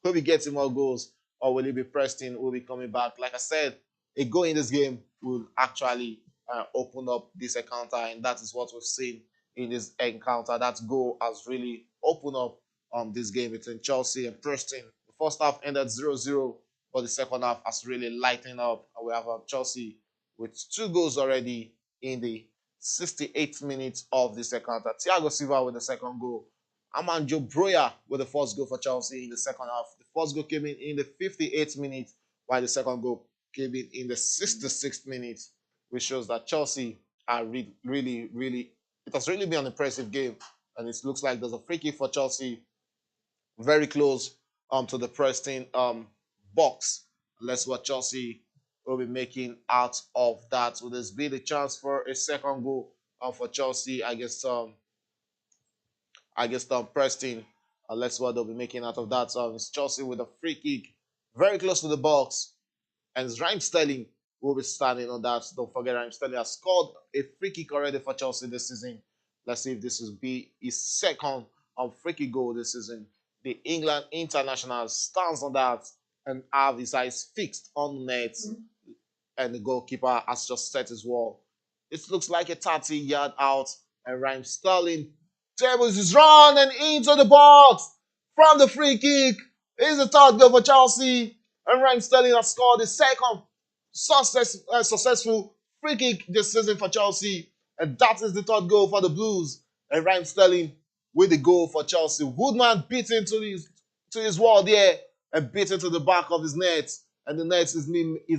will be getting more goals, or will it be Preston who will be coming back. Like I said, a goal in this game will actually open up this encounter, and that is what we've seen in this encounter. That goal has really opened up this game between Chelsea and Preston. The first half ended 0-0, but the second half has really lightened up. And we have Chelsea with two goals already in the 68th minute of the second half. Thiago Silva with the second goal. Amanjo Broya with the first goal for Chelsea in the second half. The first goal came in the 58th minute, while the second goal came in the 66th minute, which shows that Chelsea are really, it has really been an impressive game. And it looks like there's a free kick for Chelsea very close to the Preston box. Let's see what Chelsea will be making out of that. Will this be the chance for a second goal for Chelsea against Preston? Let's see what they'll be making out of that. It's Chelsea with a free kick very close to the box, and it's Raheem Sterling who will be standing on that. Don't forget, Raheem Sterling has scored a free kick already for Chelsea this season. Let's see if this will be his second free kick goal this season. The England international stands on that and have his eyes fixed on net, and the goalkeeper has just set his wall. It looks like a 30-yard out, and Raheem Sterling tables his run and into the box from the free kick. It's the third goal for Chelsea, and Raheem Sterling has scored the second successful free kick this season for Chelsea, and that is the third goal for the Blues. And Raheem Sterling with the goal for Chelsea. Woodman beat into his wall there and beat into the back of his net, and the net is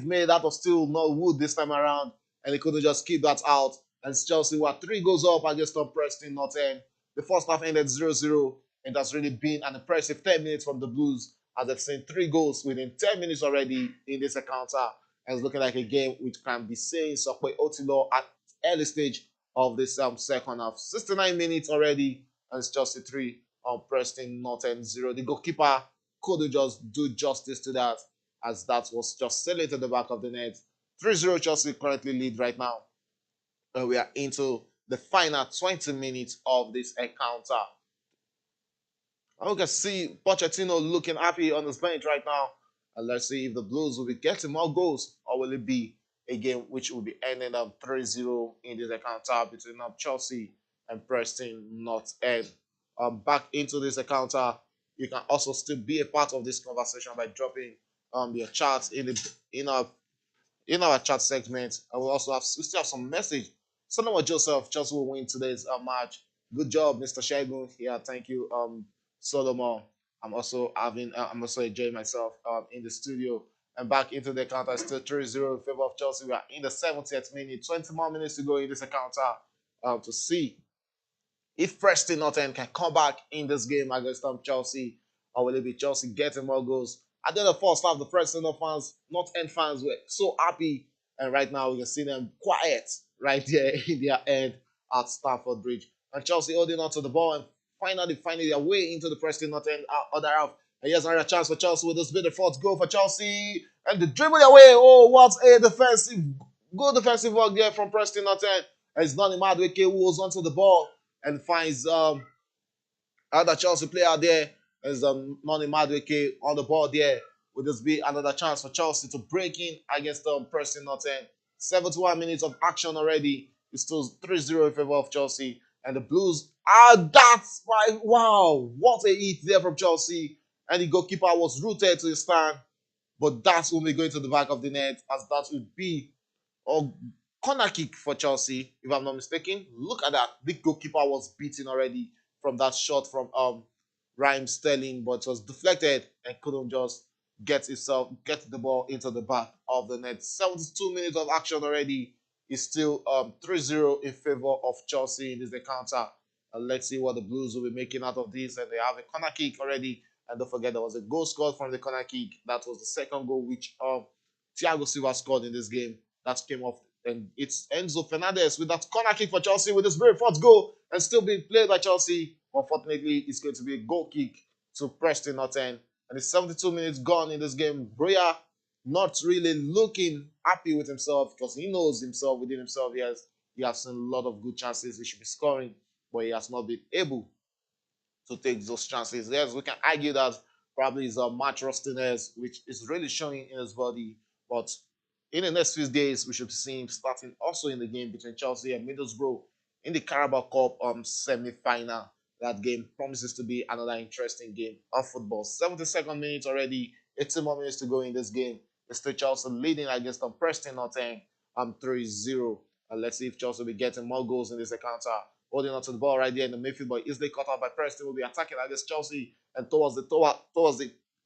made out of steel, not wood this time around, and he couldn't just keep that out. And Chelsea were 3 goals up against Preston North End. The first half ended 0-0, and that's really been an impressive 10 minutes from the Blues, as they've seen 3 goals within 10 minutes already in this encounter. And it's looking like a game which can be saying Sokwe Otilo at early stage of this second half. 69 minutes already, and it's Chelsea 3 on Preston North End 0. The goalkeeper couldn't just do justice to that, as that was just sailing to the back of the net. 3-0 Chelsea currently lead right now. And we are into the final 20 minutes of this encounter. And we can see Pochettino looking happy on his bench right now. And let's see if the Blues will be getting more goals, or will it be a game which will be ending up 3-0 in this encounter between Chelsea and Preston North End. Back into this encounter, you can also still be a part of this conversation by dropping your charts in our chat segment. And we still have some message. Solomon Joseph, Chelsea will win today's match. Good job, Mr. Shegun. Yeah, thank you, Solomon. I'm also enjoying myself in the studio. And back into the encounter, still 3-0 in favor of Chelsea. We are in the 70th minute, 20 more minutes to go in this encounter to see if Preston North End can come back in this game against Chelsea, or will it be Chelsea getting more goals? At the end of the first half, the Preston North End fans were so happy, and right now we can see them quiet right there in their end at Stamford Bridge. And Chelsea holding on to the ball and finally finding their way into the Preston North End other half. And here's another chance for Chelsea with this bit of fourth goal for Chelsea. And they dribble their way. Oh, what a good defensive work there from Preston North End. And it's Nani Madueke who holds onto the ball and finds Other Chelsea player there is Noni Madueke on the ball there. Will this be another chance for Chelsea to break in against Preston North End? 71 minutes of action already. It's still 3-0 in favor of Chelsea. And the Blues that's why, wow, what a hit there from Chelsea. And the goalkeeper was rooted to his stand. But that will be going to the back of the net, as that would be a corner kick for Chelsea, if I'm not mistaken. Look at that. The goalkeeper was beaten already from that shot from Raheem Sterling, but it was deflected and couldn't just get the ball into the back of the net. 72 minutes of action already. Is still 3-0 in favor of Chelsea in this encounter. And let's see what the Blues will be making out of this. And they have a corner kick already. And don't forget, there was a goal scored from the corner kick. That was the second goal which Thiago Silva scored in this game. That came off. And it's Enzo Fernandez with that corner kick for Chelsea with his very first goal and still being played by Chelsea. Unfortunately, it's going to be a goal kick to Preston North End. And it's 72 minutes gone in this game. Broya not really looking happy with himself because he knows himself within himself. He has seen a lot of good chances he should be scoring, but he has not been able to take those chances. Yes, we can argue that probably is a match rustiness, which is really showing in his body. But in the next few days, we should see him starting also in the game between Chelsea and Middlesbrough in the Carabao Cup semi-final. That game promises to be another interesting game of football. 72nd minute already, 18 more minutes to go in this game. It's still Chelsea leading against Preston North End 3-0. Let's see if Chelsea will be getting more goals in this encounter. Holding on to the ball right there in the midfield, but easily cut out by Preston. Will be attacking against Chelsea and towards the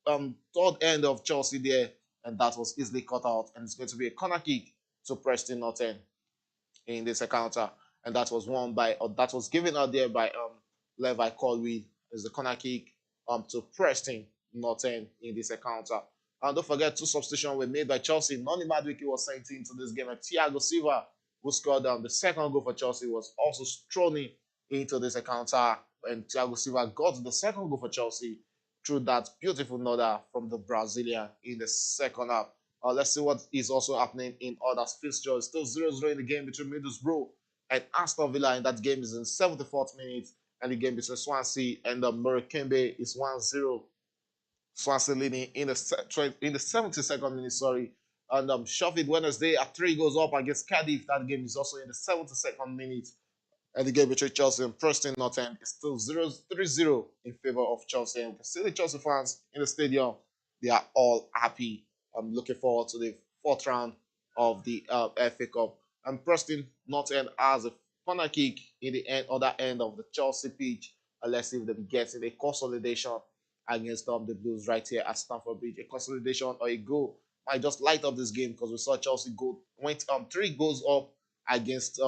third end of Chelsea there, and that was easily cut out. And it's going to be a corner kick to Preston North End in this encounter, and that was that was given out there by Levi Colwill as the corner kick to Preston North End in this encounter. And don't forget, two substitutions were made by Chelsea. Noni Madueke was sent into this game, and Thiago Silva, who scored the second goal for Chelsea, was also thrown into this encounter. And Thiago Silva got the second goal for Chelsea through that beautiful nodder from the Brazilian in the second half. Let's see what is also happening in other fixtures. Still 0-0 in the game between Middlesbrough and Aston Villa, and that game is in 74th minute. And the game between Swansea and Morecambe is 1-0. Swansea leading in the 72nd minute, sorry. And Sheffield Wednesday are 3 goals up against Cardiff. That game is also in the 72nd minute. And the game between Chelsea and Preston North End is still 3-0 in favor of Chelsea. And you can see the Chelsea fans in the stadium, they are all happy. I'm looking forward to the fourth round of the FA Cup. And Preston North End has a corner kick in the other end of the Chelsea pitch. And let's see if they get a consolidation against the Blues right here at Stamford Bridge. A consolidation or a goal might just light up this game because we saw Chelsea went 3 goals up against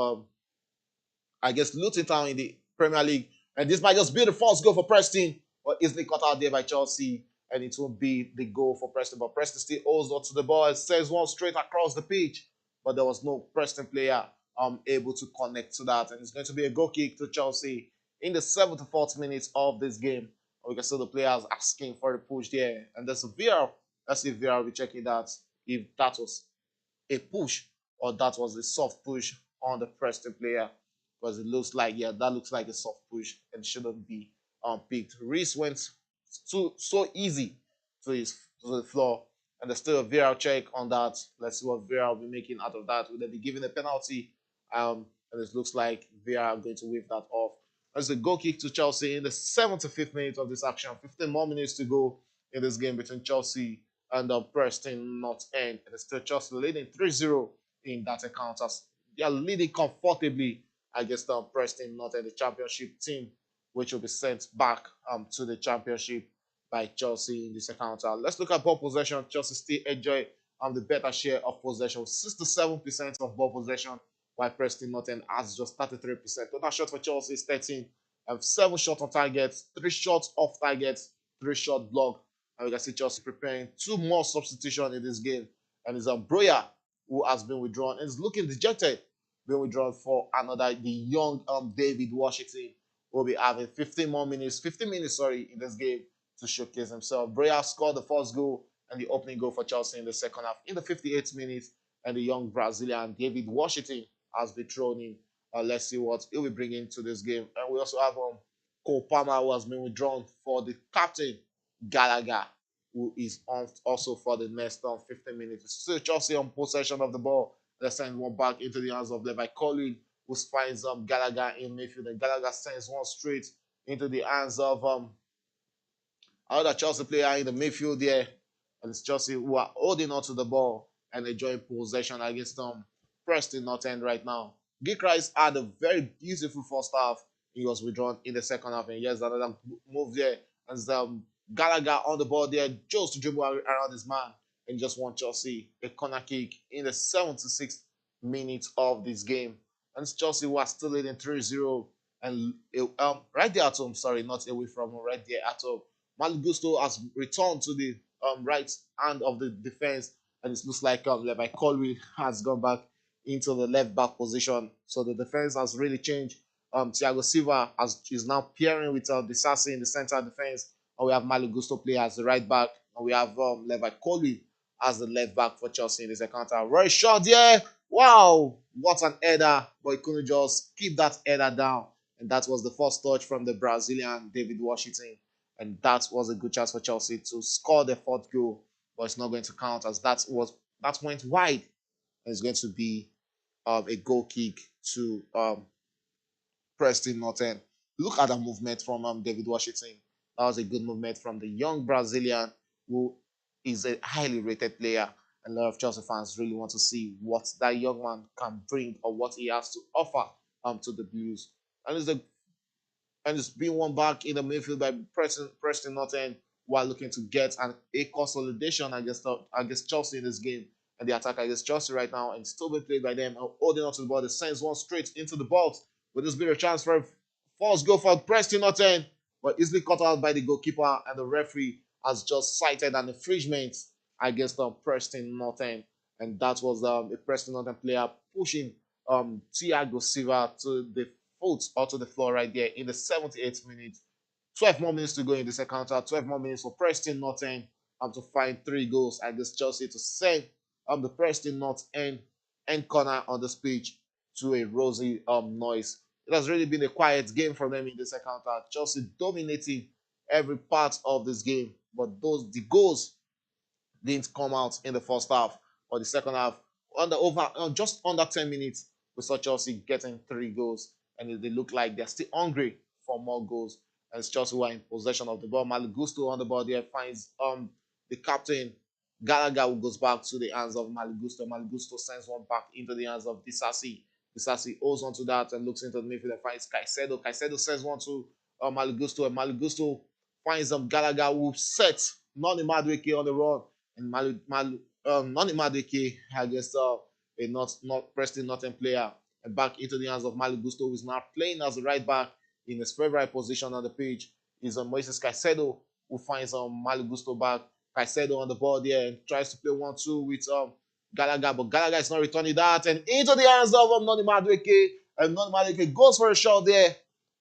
Luton Town in the Premier League. And this might just be the first goal for Preston, but easily cut out there by Chelsea. And it won't be the goal for Preston. But Preston still holds on to the ball. It sends one straight across the pitch. But there was no Preston player able to connect to that. And it's going to be a goal kick to Chelsea in the 74th minute of this game. We can see the players asking for the push there. And there's a VR. Let's see if VR will be checking that, if that was a push or that was a soft push on the Preston player. Because it looks like, yeah, that looks like a soft push and shouldn't be picked. Reese went so easy to the floor, and there's still a VAR check on that. Let's see what VAR will be making out of that. Will they be giving a penalty? And it looks like VAR are going to wave that off. There's a goal kick to Chelsea in the 75th minute of this action. 15 more minutes to go in this game between Chelsea and Preston North End. And it's still Chelsea leading 3-0 in that encounter. They are leading comfortably against Preston North End, the championship team, which will be sent back to the championship by Chelsea in this encounter. Let's look at ball possession. Chelsea still enjoy the better share of possession, 67% of ball possession, while Preston North End has just 33%. Total shot for Chelsea is 13. 7 shots on target, 3 shots off target, 3 shot block. And we can see Chelsea preparing 2 more substitutions in this game. And it's Broya who has been withdrawn and is looking dejected, being withdrawn for the young David Washington will be having 15 minutes, in this game to showcase himself. Broya scored the first goal and the opening goal for Chelsea in the second half in the 58th minute, and the young Brazilian David Washington has been thrown in. Let's see what he will bring into this game. And we also have Cole Palmer, who has been withdrawn for the captain Gallagher, who is on also for the next 15 minutes. So Chelsea on possession of the ball. They send one back into the hands of Levi Colwill, who finds Gallagher in midfield, and Gallagher sends one straight into the hands of another Chelsea player in the midfield there. And it's Chelsea who are holding on to the ball and enjoying possession against Preston North End right now. Gikrais had a very beautiful first half. He was withdrawn in the second half, and yes, another move there. And Gallagher on the ball there, just to dribble around his man, and just won Chelsea a corner kick in the 76th minute of this game. And it's Chelsea who are still leading 3-0. And right there at home, sorry, not away from home, right there at home. Malgusto has returned to the right hand of the defense, and it looks like Levi Colwill has gone back into the left back position. So the defense has really changed. Thiago Silva is now pairing with Disasi in the center defense, and we have Malgusto play as the right back, and we have Levi Colwill as the left back for Chelsea in this encounter. Very short, yeah. Wow, what an header, but he couldn't just keep that header down, and that was the first touch from the Brazilian David Washington. And that was a good chance for Chelsea to score the fourth goal, but it's not going to count as that went wide, and it's going to be a goal kick to Preston North End. Look at the movement from David Washington. That was a good movement from the young Brazilian, who is a highly rated player. And a lot of Chelsea fans really want to see what that young man can bring or what he has to offer to the Blues. And it's being won back in the midfield by Preston North End, while looking to get a consolidation against Chelsea in this game. And the attack against Chelsea right now, and still being played by them, holding on to the ball. They sends one straight into the box. With this bit of chance for a first goal for Preston North End, but easily cut out by the goalkeeper, and the referee has just cited an infringement against Preston North End. And that was a Preston North End player pushing Thiago Silva to the foot or to the floor right there in the 78th minute. 12 more minutes to go in this encounter. 12 more minutes for Preston North End to find 3 goals against Chelsea to send the Preston North End corner on this pitch to a rosy noise. It has really been a quiet game for them in this encounter. Chelsea dominating every part of this game, but the goals didn't come out in the first half or the second half. Just under 10 minutes, we saw Chelsea getting 3 goals, and they look like they're still hungry for more goals. And it's Chelsea who are in possession of the ball. Malgusto on the ball there finds the captain Gallagher, who goes back to the hands of Malgusto. Malgusto sends one back into the hands of Disasi. Disasi holds on to that and looks into the midfield and finds Caicedo. Caicedo sends one to Malgusto, and Malgusto finds Gallagher, who sets Noni Madueke on the run. And Noni Madueke against a not Preston Northern player, and back into the hands of Malgusto, who is now playing as the right back in his favorite position on the pitch. Is Moises Caicedo, who finds Malgusto back. Caicedo on the ball there and tries to play 1-2 with Gallagher, but Gallagher is not returning that, and into the hands of Noni Madueke, and Noni Madueke goes for a shot there,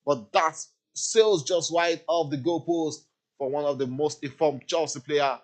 but that sails just wide of the goalpost for one of the most informed Chelsea player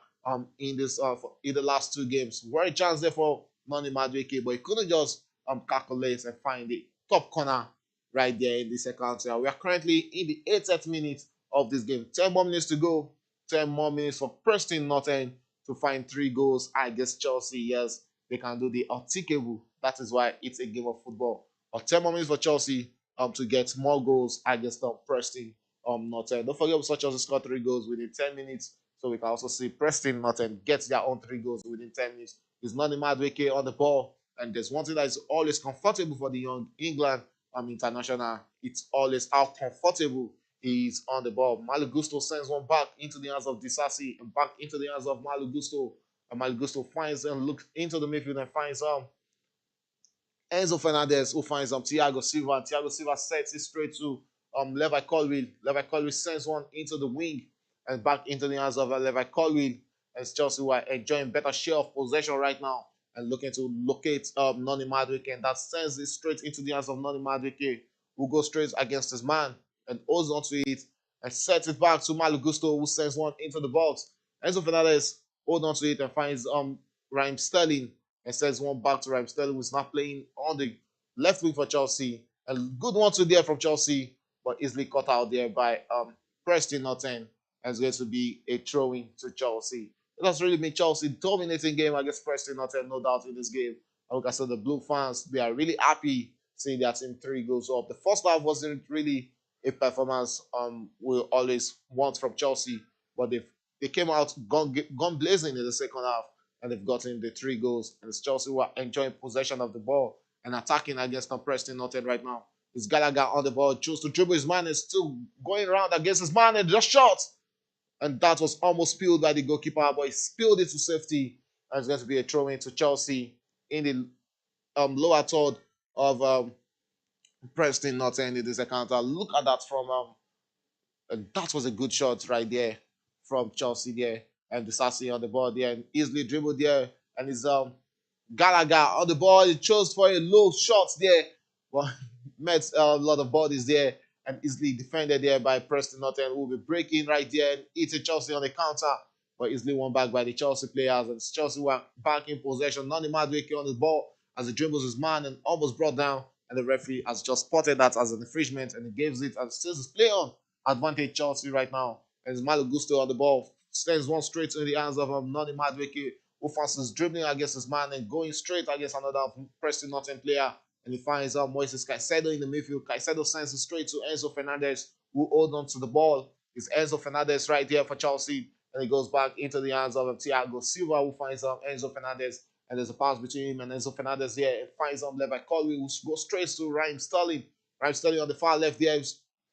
in the last 2 games. Very chance there for Noni Madueke, but he couldn't just calculate and find the top corner right there in the second half. We are currently in the 80th minute of this game. 10 more minutes to go. 10 more minutes for Preston North End to find 3 goals against Chelsea. Yes, they can do the unthinkable. That is why it's a game of football. Or 10 more minutes for Chelsea to get more goals against Preston North End. Don't forget, we saw Chelsea score 3 goals within 10 minutes. So we can also see Preston North End get their own 3 goals within 10 minutes. It's Noni Madueke on the ball. And there's one thing that is always comfortable for the young England international. It's always how comfortable he is on the ball. Malgusto sends one back into the hands of Disasi and back into the hands of Malgusto. And Malgusto finds and looks into the midfield and finds Enzo Fernandez, who finds Thiago Silva. And Thiago Silva sets it straight to Levi Colwill. Levi Colwill sends one into the wing and back into the hands of Levi Colwill. And it's Chelsea who are enjoying better share of possession right now and looking to locate Noni Madueke, and that sends it straight into the hands of Noni Madueke, who goes straight against his man and holds onto it and sets it back to Malgusto, who sends one into the box. Enzo Fernandez holds onto it and finds Raheem Sterling and sends one back to Raheem Sterling, who's not playing on the left wing for Chelsea. And good one to there from Chelsea. but easily cut out there by Preston Northend, and it's going to be a throw-in to Chelsea. It has really been Chelsea dominating game against Preston Northend, no doubt in this game. And like I said, the Blue fans, they are really happy seeing their team 3 goals up. The first half wasn't really a performance we always want from Chelsea, but they came out gun blazing in the second half, and they've gotten the 3 goals. And it's Chelsea who are enjoying possession of the ball and attacking against Preston Northend right now. It's Gallagher on the ball, chose to dribble his man, and still going around against his man, and just shot. And that was almost spilled by the goalkeeper, but he spilled it to safety. And it's going to be a throw in to Chelsea in the lower third of Preston Northend in this encounter. Look at that from and that was a good shot right there from Chelsea there. And the Sassy on the ball there and easily dribbled there. And it's Gallagher on the ball. He chose for a low shot there. But met a lot of bodies there and easily defended there by Preston Northend, who will be breaking right there and eating Chelsea on the counter. But easily won back by the Chelsea players. And Chelsea were back in possession. Noni Madueke on the ball as he dribbles his man and almost brought down. And the referee has just spotted that as an infringement and he gives it and still his play on. Advantage Chelsea right now. And it's Malo Gusto on the ball. Sends one straight into the hands of Noni Madueke, who fancies dribbling against his man and going straight against another Preston Northend player. And he finds out Moises Caicedo in the midfield. Caicedo sends it straight to Enzo Fernandez, who hold on to the ball. It's Enzo Fernandez right here for Chelsea. And it goes back into the hands of Thiago Silva, who finds Enzo Fernandez. And there's a pass between him and Enzo Fernandez here. And finds Levi Colby, who goes straight to Raheem Sterling. Raheem Sterling on the far left there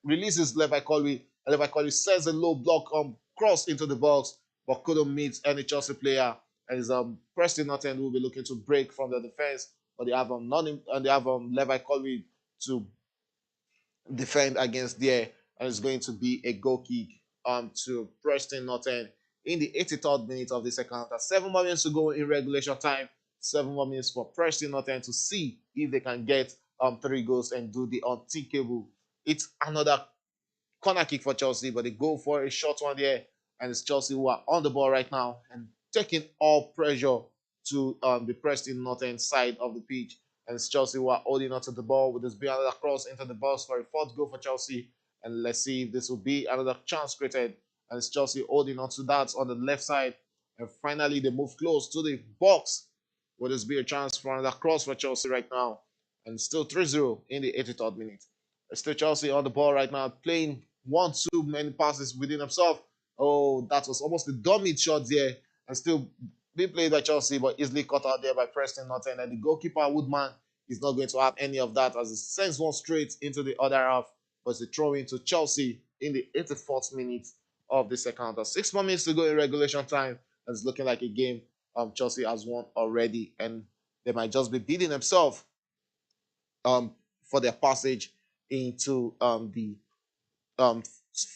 releases Levi Colby. And Levi Colby sends a low block cross into the box, but couldn't meet any Chelsea player. And it's Preston Northend will be looking to break from the defense, but they have Levi Colby to defend against there, and it's going to be a goal kick to Preston Northend in the 83rd minute of the second half. 7 more minutes to go in regulation time. 7 more minutes for Preston Northend to see if they can get 3 goals and do the unthinkable. It's another corner kick for Chelsea, but they go for a short one there, and it's Chelsea who are on the ball right now and taking all pressure to the Preston Northend side of the pitch. And it's Chelsea who are holding onto the ball with this being another cross into the box for a fourth goal for Chelsea. And let's see if this will be another chance created. And it's Chelsea holding onto that on the left side. And finally, they move close to the box. Will this be a chance for another cross for Chelsea right now? And still 3-0 in the 83rd minute. It's still Chelsea on the ball right now, playing one too many passes within himself. Oh, that was almost a dummy shot there, and still being played by Chelsea, but easily cut out there by Preston Northend. And the goalkeeper Woodman is not going to have any of that as he sends one straight into the other half. But it's a throw into Chelsea in the 84th minute of the second half. 6 more minutes to go in regulation time, and it's looking like a game Chelsea has won already, and they might just be beating themselves for their passage into the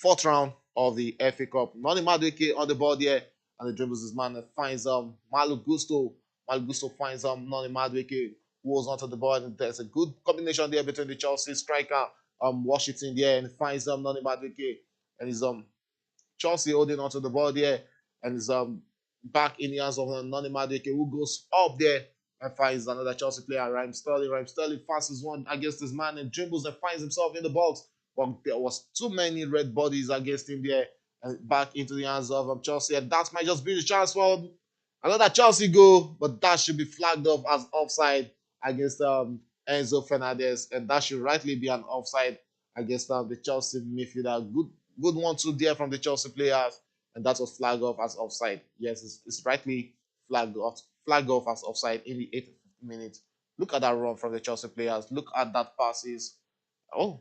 fourth round of the FA Cup. Noni Madueke on the ball there, and the dribbles his man and finds Malo Gusto. Malo Gusto finds Noni Madueke, who was onto the ball, and there's a good combination there between the Chelsea striker Washington there, and finds Noni Madueke, and he's Chelsea holding onto the ball there, and is back in the hands of Noni Madueke, who goes up there and finds another Chelsea player, Raheem Sterling. Raheem Sterling passes one against his man and dribbles and finds himself in the box. But there was too many red bodies against him there, and back into the hands of Chelsea. And that might just be the chance for another Chelsea goal, but that should be flagged off as offside against Enzo Fernandez, and that should rightly be an offside against the Chelsea midfielder. Good 1-2 there from the Chelsea players, and that was flagged off as offside. Yes, it's rightly flagged off as offside in the 80th minute. Look at that run from the Chelsea players. Look at that passes. Oh,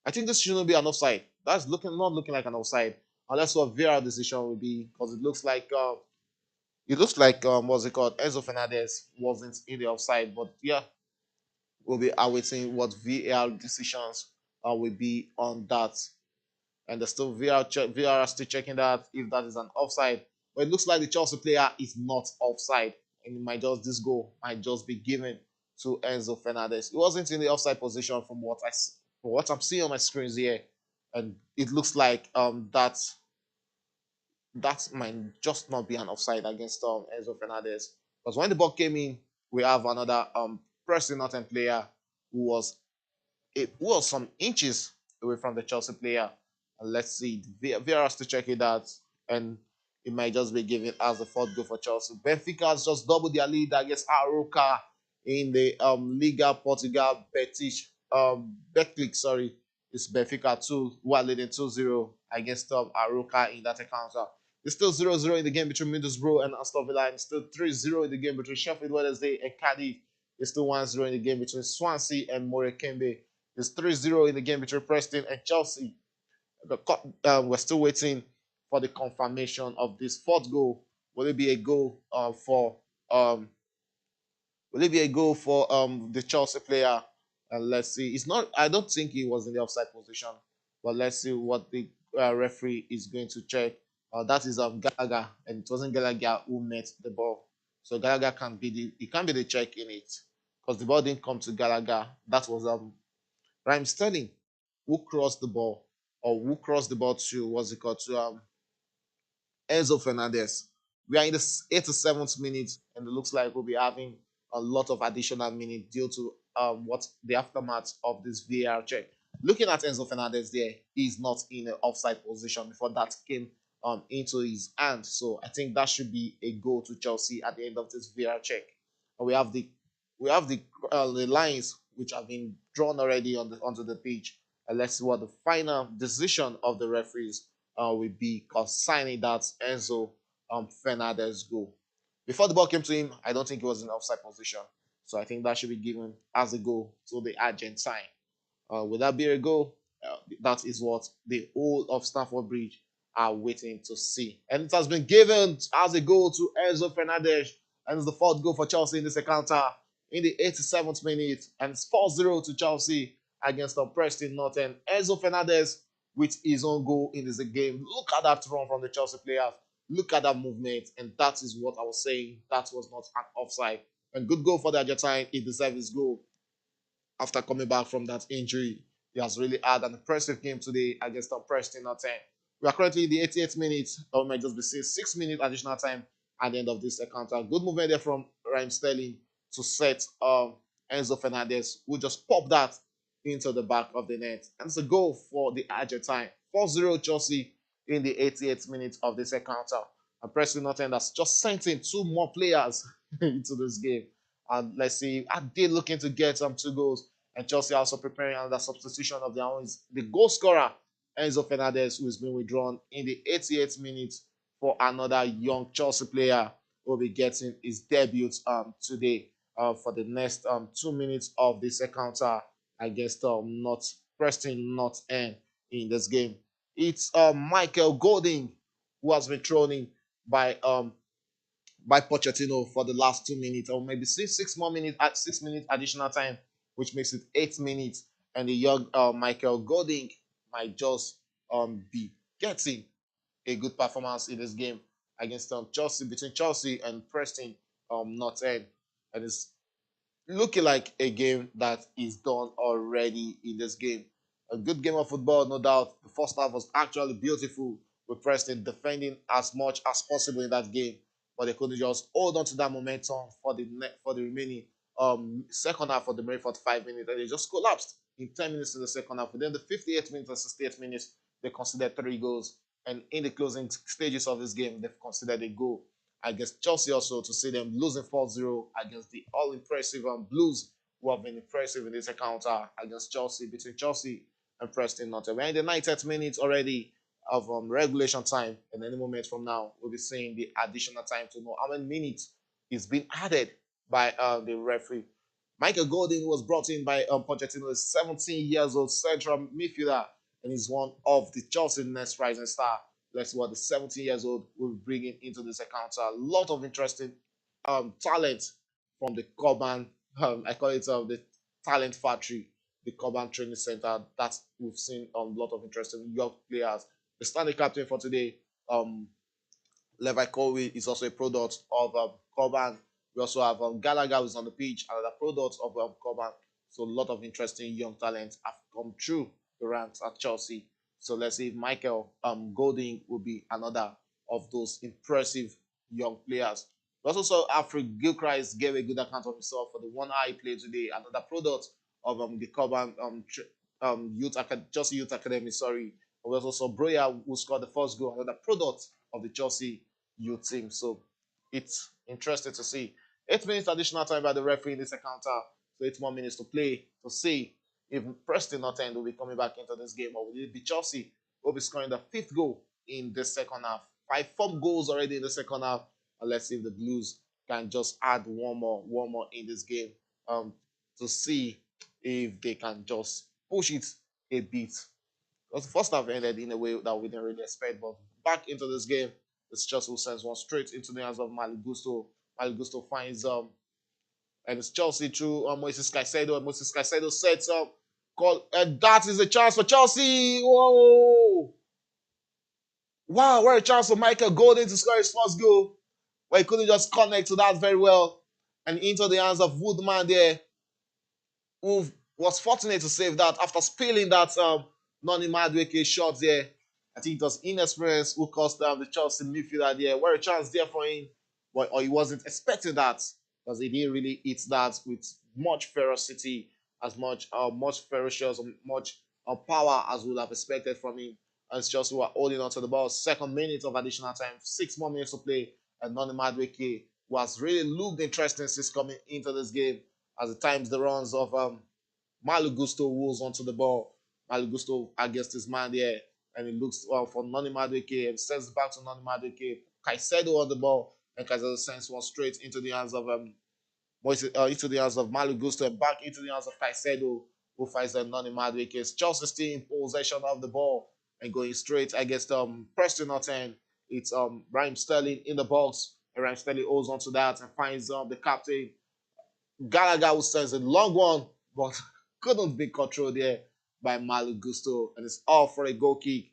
I think this shouldn't be an offside. That's not looking like an offside, unless what VAR decision will be, because it looks like what's it called? Enzo Fernandez wasn't in the offside, but yeah, we'll be awaiting what VAR decisions will be on that. And there's still VAR are still checking that if that is an offside. But it looks like the Chelsea player is not offside, and this goal might just be given to Enzo Fernandez. He wasn't in the offside position from what I'm seeing on my screens here, and it looks like that might just not be an offside against Enzo Fernandez, because when the ball came in, we have another Preston Northend player who was some inches away from the Chelsea player. And let's see, VAR has to check it out, and it might just be given as the fourth goal for Chelsea. Benfica has just doubled their lead against Aroca in the Liga Portugal Betis. Betclic, sorry, it's Benfica 2 who are leading 2-0 against Aroca in that encounter. It's still 0-0 in the game between Middlesbrough and Aston Villa, and it's still 3-0 in the game between Sheffield Wednesday and Cardiff. It's still 1-0 in the game between Swansea and Morecambe. It's 3-0 in the game between Preston and Chelsea. We're still waiting for the confirmation of this fourth goal. Will it be a goal for um, Will it be a goal for the Chelsea player? And let's see. It's not. I don't think he was in the offside position, but let's see what the referee is going to check. That is Gallagher, and it wasn't Gallagher who met the ball. So Gallagher can be the he can't be the check in it because the ball didn't come to Gallagher. That was Raheem Sterling who crossed the ball, or who crossed the ball to what's it called, to Enzo Fernandez. We are in the 87th minute, and it looks like we'll be having a lot of additional minutes due to what the aftermath of this VAR check. Looking at Enzo Fernandez there, he's not in an offside position before that came into his hand. So I think that should be a goal to Chelsea at the end of this VAR check. And we have the lines which have been drawn already onto the pitch. And let's see what the final decision of the referees will be concerning that Enzo Fernandez goal. Before the ball came to him, I don't think he was in offside position. So I think that should be given as a goal to the Argentine. Will that be a goal? That is what the whole of Stamford Bridge are waiting to see. And it has been given as a goal to Enzo Fernandez. And it's the fourth goal for Chelsea in this encounter in the 87th minute. And it's 4-0 to Chelsea against Preston Northend. Enzo Fernandez with his own goal in this game. Look at that run from the Chelsea players. Look at that movement. And that is what I was saying. That was not an offside. And good goal for the Argentine. He deserves his goal after coming back from that injury. He has really had an impressive game today against Preston Northend. We are currently in the 88th minute, or we might just be saying 6 minute additional time at the end of this encounter. Good movement there from Raheem Sterling to set Enzo Fernandez, who just popped that into the back of the net. And it's a goal for the Argentine. 4-0 Chelsea in the 88th minute of this encounter. And Preston Northend has just sent in two more players into this game. And let's see, are they looking to get some 2 goals? And Chelsea also preparing another substitution of their own. The goal scorer, Enzo Fernandez, who has been withdrawn in the 88th minute for another young Chelsea player who will be getting his debut today for the next 2 minutes of this encounter against Preston North End in this game. It's Michael Golding who has been thrown in by Pochettino for the last 2 minutes, or maybe 6 more minutes at 6 minutes additional time, which makes it 8 minutes. And the young Michael Golding might just be getting a good performance in this game against Chelsea, between Chelsea and Preston North End. And it's looking like a game that is done already in this game. A good game of football, no doubt. The first half was actually beautiful with Preston defending as much as possible in that game, but they couldn't just hold on to that momentum for the remaining second half of the remaining 45 minutes, and they just collapsed in 10 minutes in the second half. Within the 58th minute and 68th minutes, they considered 3 goals, and in the closing stages of this game, they've considered a goal against Chelsea also, to see them losing 4-0 against the all-impressive Blues, who have been impressive in this encounter against Chelsea, between Chelsea and Preston North End. We're in the 90th minute already of regulation time, and any moment from now, we'll be seeing the additional time to know how many minutes is being added by the referee. Michael Golding was brought in by Pochettino, a 17 years old central midfielder, and he's one of the Chelsea next rising star. Let's see what the 17 years old will be bringing into this encounter. A lot of interesting talent from the Coban, I call it the talent factory, the Coban Training Center. That we've seen a lot of interesting young players. The standing captain for today, Levi Coley, is also a product of Coban. We also have Gallagher, who's on the pitch, another product of Coban. So a lot of interesting young talent have come through the ranks at Chelsea. So let's see if Michael Golding will be another of those impressive young players. We also saw Alfred Gilchrist gave a good account of himself for the 1 hour he played today, another product of the Coban Chelsea Youth Academy, sorry. We also saw Broya who scored the first goal, another product of the Chelsea youth team. So it's interesting to see. 8 minutes additional time by the referee in this encounter. So 8 more minutes to play to see if Preston North End will be coming back into this game, or will it be Chelsea who will be scoring the fifth goal in the second half. 4 goals already in the second half. And let's see if the Blues can just add one more in this game um, to see if they can just push it a bit. Because the first half ended in a way that we didn't really expect, but back into this game, it's just who sends one straight into the hands of Maligusto. Maligusto finds and it's Chelsea through Moises Caicedo, and Moises Caicedo sets up. And that is a chance for Chelsea. Whoa! Wow, what a chance for Michael Golden to score his first goal. But he couldn't just connect to that very well. And into the hands of Woodman there, who was fortunate to save that after spilling that Noni Madueke shot there. I think it was inexperience who caused the Chelsea midfielder there. What a chance there for him, but or he wasn't expecting that because he didn't really hit that with much ferocity, as much ferocious, much power as we would have expected from him. As Chelsea were holding on to the ball, second minute of additional time, 6 more minutes to play, and Noni Madueke, who has really looked interesting since coming into this game, as the times the runs of Malo Gusto rolls onto the ball. Malo Gusto against his man there, and he looks for Noni Madueke and sends it back to Noni Madueke. Caicedo on the ball, and Caicedo sends one straight into the hands of into the hands of Malo Gusto and back into the hands of Caicedo, who finds the Noni Madueke. Chelsea still in possession of the ball and going straight against Preston North End. It's Raheem Sterling in the box, and Raheem Sterling holds onto that and finds the captain Gallagher, who sends a long one, but couldn't be controlled there by Malo Gusto, and it's all for a goal kick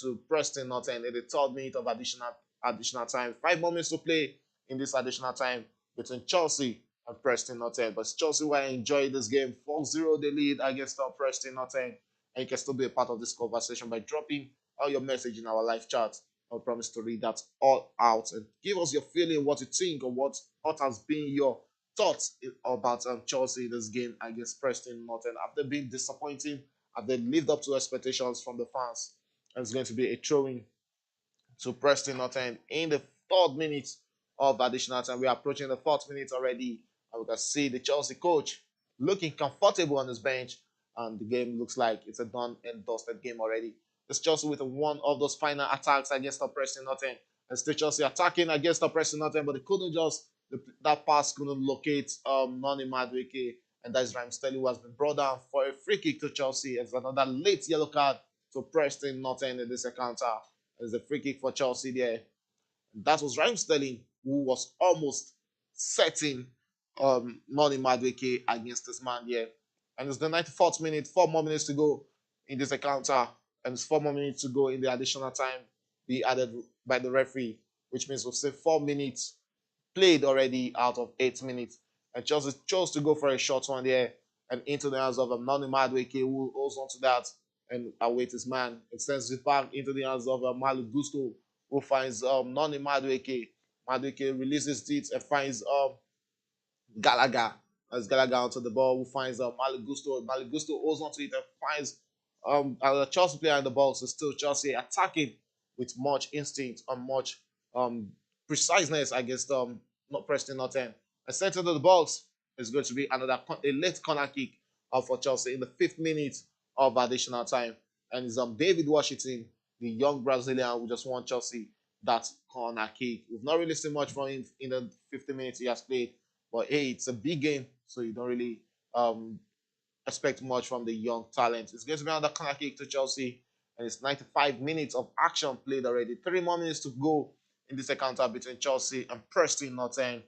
to Preston North End in the third minute of additional time. 5 moments to play in this additional time between Chelsea and Preston North End. But Chelsea will enjoy this game. 4-0 they lead against Preston North End, and you can still be a part of this conversation by dropping all your message in our live chat. I promise to read that all out and give us your feeling, what you think, or what has been your thoughts about Chelsea in this game against Preston North End. Have they been disappointing? Have they lived up to expectations from the fans? And it's going to be a throwing to Preston North End in the third minute of additional time. We are approaching the fourth minute already, and we can see the Chelsea coach looking comfortable on his bench, and the game looks like it's a done and dusted game already. It's Chelsea with one of those final attacks against the Preston North End, and still Chelsea attacking against the Preston North End, but they couldn't just that pass couldn't locate Noni Madueke, and that's Raheem Sterling, who has been brought down for a free kick to Chelsea. It's another late yellow card to Preston North End in this encounter. There's a free kick for Chelsea there. That was Raheem Sterling, who was almost setting Noni Madueke against this man here. And it's the 94th minute, 4 more minutes to go in this encounter, and it's 4 more minutes to go in the additional time be added by the referee, which means we've seen 4 minutes played already out of 8 minutes. And Chelsea chose to go for a short one there and into the hands of Noni Madueke, who holds on to that and awaits his man. It sends it back into the hands of Malo Gusto, who finds Noni Madueke. Madueke releases it and finds Gallagher. As Gallagher onto the ball, who finds Malo Gusto. Malo Gusto holds onto it and finds a Chelsea player in the box. So still Chelsea attacking with much instinct and much preciseness against not Preston North End. And sent into the box is going to be a late corner kick for Chelsea in the 5th minute of additional time. And it's David Washington, the young Brazilian who just won Chelsea that corner kick. We've not really seen much from him in the 50 minutes he has played, but hey, it's a big game, so you don't really expect much from the young talent. It's going to be another corner kick to Chelsea, and it's 95 minutes of action played already. 3 more minutes to go in this encounter between Chelsea and Preston North End.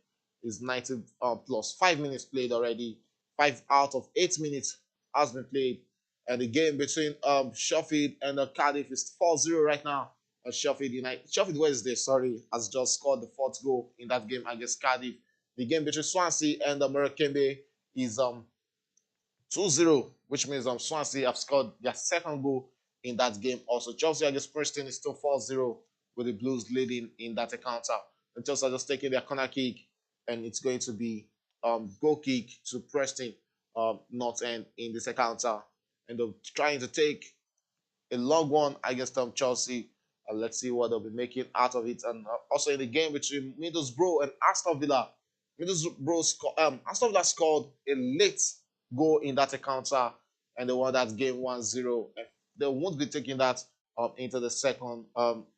Is 90 plus 5 minutes played already. 5 out of 8 minutes has been played, and the game between Sheffield and Cardiff is 4-0 right now. Sheffield Wednesday, sorry, has just scored the 4th goal in that game against Cardiff. The game between Swansea and Morecambe is 2-0, which means Swansea have scored their 2nd goal in that game. Also, Chelsea against Preston is still 4-0 with the Blues leading in that encounter. And Chelsea are just taking their corner kick, and it's going to be goal kick to Preston North End in this encounter. and they're trying to take a long one against Chelsea. Let's see what they'll be making out of it. And also in the game between Middlesbrough and Aston Villa, Aston Villa scored a late goal in that encounter, and they won that game 1-0. And they won't be taking that into the second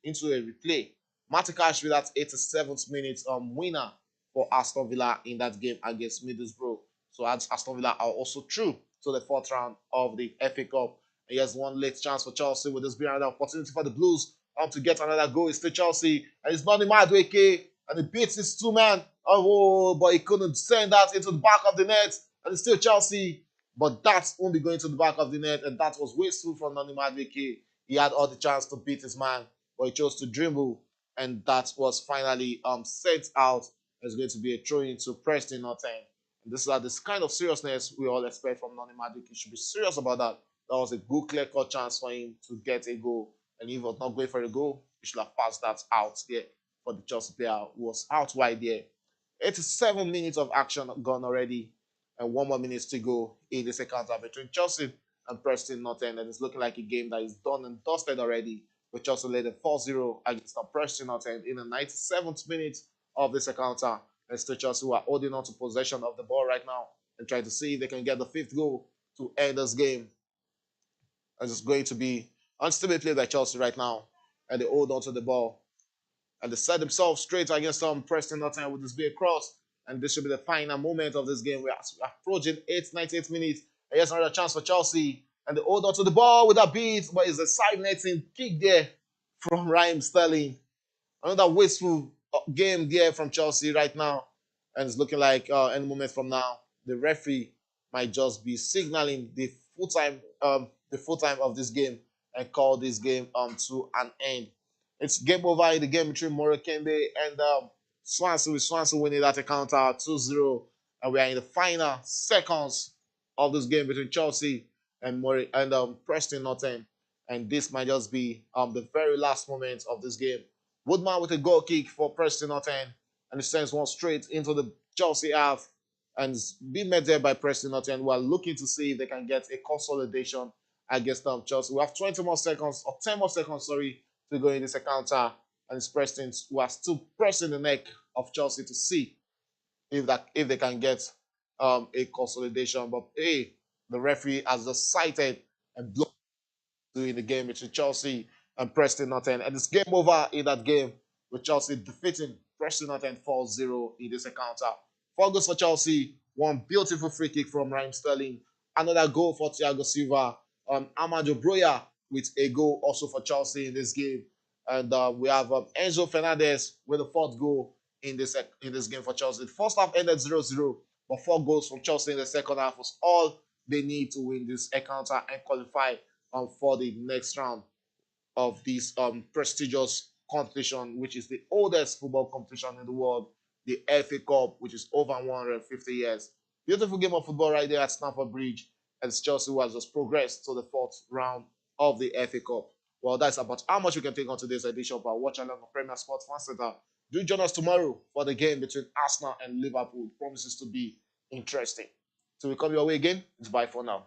into a replay. Matikash with that 87th minute winner for Aston Villa in that game against Middlesbrough. So Aston Villa are also through to the fourth round of the FA Cup. He has one late chance for Chelsea with this being another opportunity for the Blues to get another goal. It's still Chelsea, and it's not the Madueke, and he beats his two man. Oh, but he couldn't send that into the back of the net, and it's still Chelsea. But that's only going to the back of the net, and that was wasteful from Nani Madueke. He had all the chance to beat his man, but he chose to dribble, and that was finally sent out. It's going to be a throw into Preston Northend. And this is this kind of seriousness we all expect from Nani Madueke. He should be serious about that. That was a good clear-cut chance for him to get a goal. And if he was not going for a goal, he should have passed that out there for the Chelsea player who was out wide there. 87 minutes of action gone already, and 1 more minute to go in this encounter between Chelsea and Preston Northend. And it's looking like a game that is done and dusted already, with Chelsea led 4-0 against Preston Northend in the 97th minute of this encounter. And still Chelsea who are holding on to possession of the ball right now and trying to see if they can get the 5th goal to end this game. And it's going to be unstable play by Chelsea right now, and they hold on to the ball, and they set themselves straight against Preston Northend with this big cross, and this should be the final moment of this game. We're approaching 98 minutes, and here's another chance for Chelsea, and they hold on to the ball with a beat, but it's a side netting kick there from Raheem Sterling. Another wasteful game there from Chelsea right now, and it's looking like any moment from now, the referee might just be signaling the full time of this game and call this game to an end. It's game over in the game between Morecambe and Swansea, with Swansea winning that encounter 2-0, and we are in the final seconds of this game between Chelsea and Preston Northend, and this might just be the very last moment of this game. Woodman with a goal kick for Preston Northend, and he sends one straight into the Chelsea half, and it's being met there by Preston Northend, who are looking to see if they can get a consolidation against Chelsea. We have 20 more seconds, or 10 more seconds, sorry, to go in this encounter, and it's Preston who are still pressing the neck of Chelsea to see if they can get a consolidation. But hey, the referee has just cited and blocked in the game between Chelsea and Preston Northend, and it's game over in that game with Chelsea defeating Preston Northend 4-0 in this encounter. 4 goals for Chelsea, one beautiful free kick from Raheem Sterling, another goal for Thiago Silva, Amado Broya with a goal also for Chelsea in this game, and we have Enzo Fernandez with the 4th goal in this game for Chelsea. The first half ended 0-0, but 4 goals from Chelsea in the second half was all they need to win this encounter and qualify for the next round of this prestigious competition, which is the oldest football competition in the world, the FA Cup, which is over 150 years. Beautiful game of football right there at Stamford Bridge, and it's Chelsea who has just progressed to the 4th round of the FA Cup. Well, that's about how much we can take on today's edition of our Watch Along on Premier Sports Fan Center. Do join us tomorrow for the game between Arsenal and Liverpool. It promises to be interesting. So we come your way again. It's bye for now.